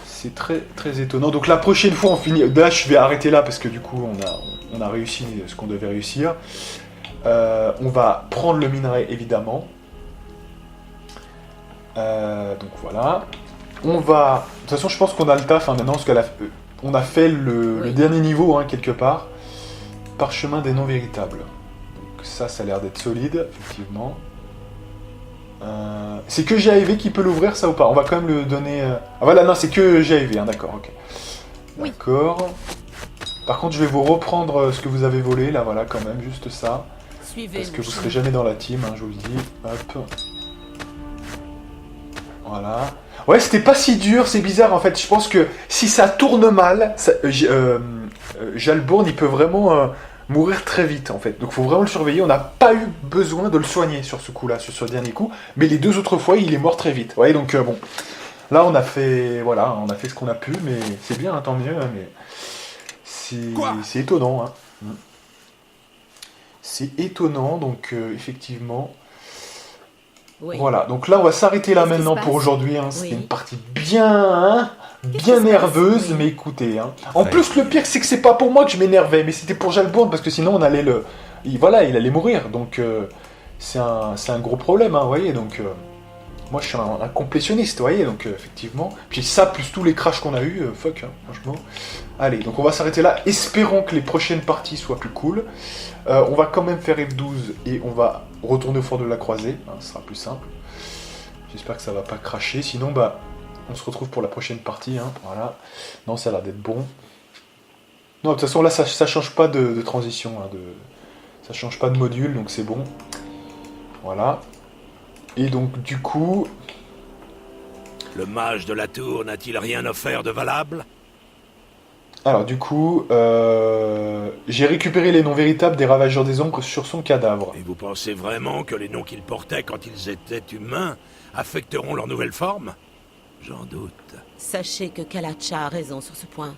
[SPEAKER 1] C'est très très étonnant. Donc la prochaine fois, on finit... Là, je vais arrêter là parce que du coup, on a réussi ce qu'on devait réussir. On va prendre le minerai, évidemment. Donc voilà. On va... De toute façon, je pense qu'on a le taf hein, maintenant, parce qu'on a fait le dernier niveau, hein, quelque part. Parchemin des noms véritables. Donc ça a l'air d'être solide, effectivement. C'est que GAV qui peut l'ouvrir, ça ou pas? On va quand même le donner... Ah voilà, non, c'est que GAV, hein, d'accord, ok. D'accord. Oui. Par contre, je vais vous reprendre ce que vous avez volé, là, voilà, quand même, juste ça. Parce que vous serez jamais dans la team, hein, je vous le dis. Hop. Voilà. Ouais, c'était pas si dur, c'est bizarre, en fait. Je pense que si ça tourne mal, Jalbourne, il peut vraiment... mourir très vite en fait, donc faut vraiment le surveiller. On n'a pas eu besoin de le soigner sur ce coup là, sur ce dernier coup, mais les deux autres fois il est mort très vite. Vous voyez, donc bon, là on a fait, voilà, on a fait ce qu'on a pu, mais c'est bien, hein, tant mieux, hein, mais c'est étonnant, hein. C'est étonnant, donc effectivement. Oui. Voilà, donc là on va s'arrêter là maintenant pour aujourd'hui, hein. C'était une partie bien nerveuse, mais écoutez, hein. En plus le pire c'est que c'est pas pour moi que je m'énervais, mais c'était pour Jalbourne, parce que sinon on allait il allait mourir, donc c'est un gros problème, hein, vous voyez, donc moi je suis un complétionniste, vous voyez, donc effectivement, puis ça plus tous les crashs qu'on a eu, fuck, hein, franchement. Allez, donc on va s'arrêter là, espérons que les prochaines parties soient plus cool. On va quand même faire F12 et on va retourner au fort de la Croisée, hein, ce sera plus simple. J'espère que ça va pas cracher, sinon bah on se retrouve pour la prochaine partie, hein, voilà. Non, ça a l'air d'être bon. Non, de toute façon là ça change pas de transition, hein, ça change pas de module, donc c'est bon. Voilà. Et donc du coup...
[SPEAKER 5] Le mage de la tour n'a-t-il rien offert de valable?
[SPEAKER 1] Alors du coup, j'ai récupéré les noms véritables des ravageurs des ombres sur son cadavre.
[SPEAKER 5] Et vous pensez vraiment que les noms qu'ils portaient quand ils étaient humains affecteront leur nouvelle forme? J'en doute.
[SPEAKER 10] Sachez que Kalacha a raison sur ce point.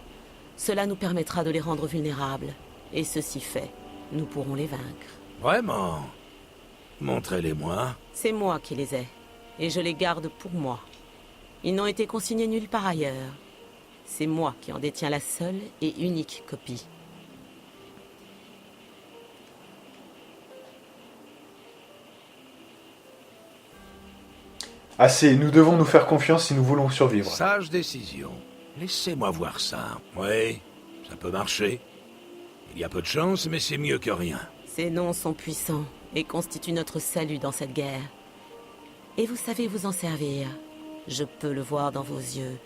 [SPEAKER 10] Cela nous permettra de les rendre vulnérables. Et ceci fait, nous pourrons les vaincre.
[SPEAKER 5] Vraiment? Montrez-les-moi.
[SPEAKER 10] C'est moi qui les ai. Et je les garde pour moi. Ils n'ont été consignés nulle part ailleurs. C'est moi qui en détiens la seule et unique copie.
[SPEAKER 1] Assez, nous devons nous faire confiance si nous voulons survivre.
[SPEAKER 5] Sage décision. Laissez-moi voir ça. Oui, ça peut marcher. Il y a peu de chance, mais c'est mieux que rien.
[SPEAKER 10] Ces noms sont puissants et constituent notre salut dans cette guerre. Et vous savez vous en servir. Je peux le voir dans vos yeux.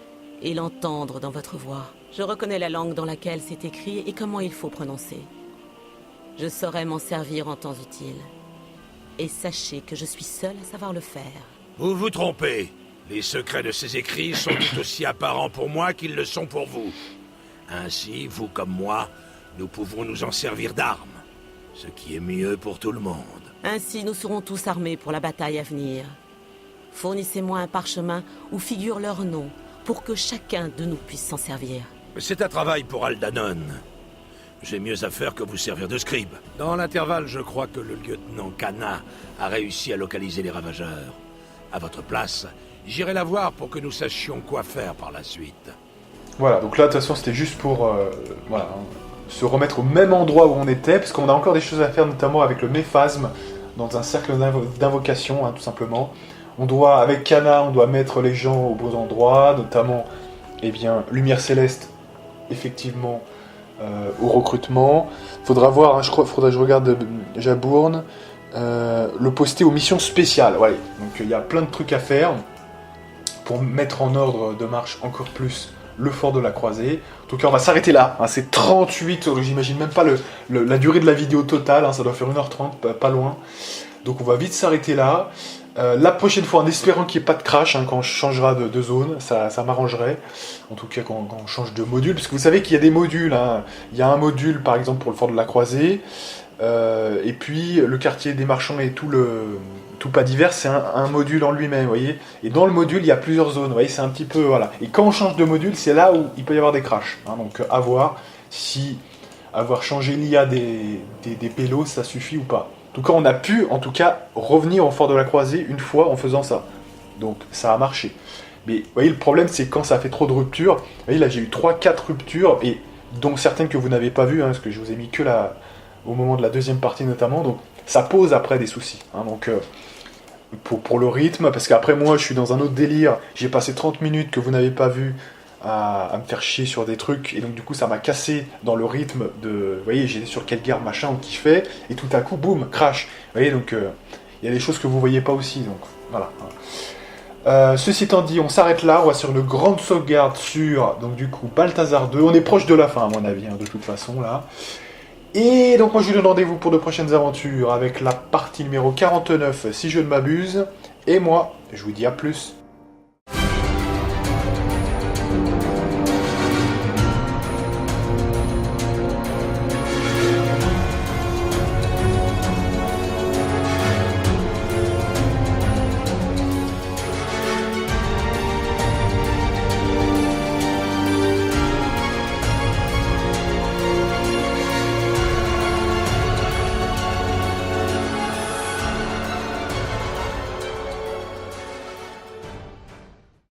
[SPEAKER 10] et l'entendre dans votre voix. Je reconnais la langue dans laquelle c'est écrit et comment il faut prononcer. Je saurai m'en servir en temps utile. Et sachez que je suis seul à savoir le faire.
[SPEAKER 5] Vous vous trompez. Les secrets de ces écrits sont tout aussi apparents pour moi qu'ils le sont pour vous. Ainsi, vous comme moi, nous pouvons nous en servir d'armes. Ce qui est mieux pour tout le monde.
[SPEAKER 10] Ainsi, nous serons tous armés pour la bataille à venir. Fournissez-moi un parchemin où figure leur nom, pour que chacun de nous puisse s'en servir.
[SPEAKER 5] C'est un travail pour Aldanon. J'ai mieux à faire que vous servir de scribe. Dans l'intervalle, je crois que le lieutenant Kana a réussi à localiser les ravageurs. À votre place, j'irai la voir pour que nous sachions quoi faire par la suite.
[SPEAKER 1] Voilà, donc là, de toute façon, c'était juste pour voilà, se remettre au même endroit où on était, parce qu'on a encore des choses à faire, notamment avec le méphasme, dans un cercle d'invocation, hein, tout simplement. On doit, avec Kana, on doit mettre les gens au bon endroit, notamment, eh bien, Lumière Céleste, effectivement, au recrutement. Faudra voir, hein, je crois, faudra que je regarde Jabourne, le poster aux missions spéciales. Ouais. Donc il y a plein de trucs à faire pour mettre en ordre de marche encore plus le fort de la croisée. En tout cas, on va s'arrêter là. Hein, c'est 38, j'imagine même pas la durée de la vidéo totale. Hein, ça doit faire 1h30, pas loin. Donc on va vite s'arrêter là. La prochaine fois, en espérant qu'il n'y ait pas de crash, hein, quand on changera de zone, ça m'arrangerait. En tout cas, quand on change de module, parce que vous savez qu'il y a des modules. Hein. Il y a un module, par exemple, pour le fort de la croisée. Et puis, le quartier des marchands et tout pas divers, c'est un module en lui-même, vous voyez. Et dans le module, il y a plusieurs zones, vous voyez, c'est un petit peu, voilà. Et quand on change de module, c'est là où il peut y avoir des crashs. Hein. Donc, à voir si avoir changé l'IA des pélos, ça suffit ou pas. En tout cas, on a pu, revenir au fort de la croisée une fois en faisant ça. Donc, ça a marché. Mais, vous voyez, le problème, c'est quand ça fait trop de ruptures. Vous voyez, là, j'ai eu 3-4 ruptures, et dont certaines que vous n'avez pas vues, hein, parce que je vous ai mis que au moment de la deuxième partie notamment. Donc, ça pose après des soucis. Hein, donc, pour le rythme, parce qu'après, moi, je suis dans un autre délire. J'ai passé 30 minutes que vous n'avez pas vu à me faire chier sur des trucs, et donc du coup ça m'a cassé dans le rythme de, vous voyez, j'étais sur quelle guerre machin, on kiffait, et tout à coup boum, crash, vous voyez, donc il y a des choses que vous voyez pas aussi, donc voilà. Ceci étant dit, on s'arrête là, on va sur une grande sauvegarde sur, donc du coup, Balthazar 2, on est proche de la fin à mon avis, hein, de toute façon là, et donc moi je vous donne rendez-vous pour de prochaines aventures avec la partie numéro 49, si je ne m'abuse, et moi, je vous dis à plus.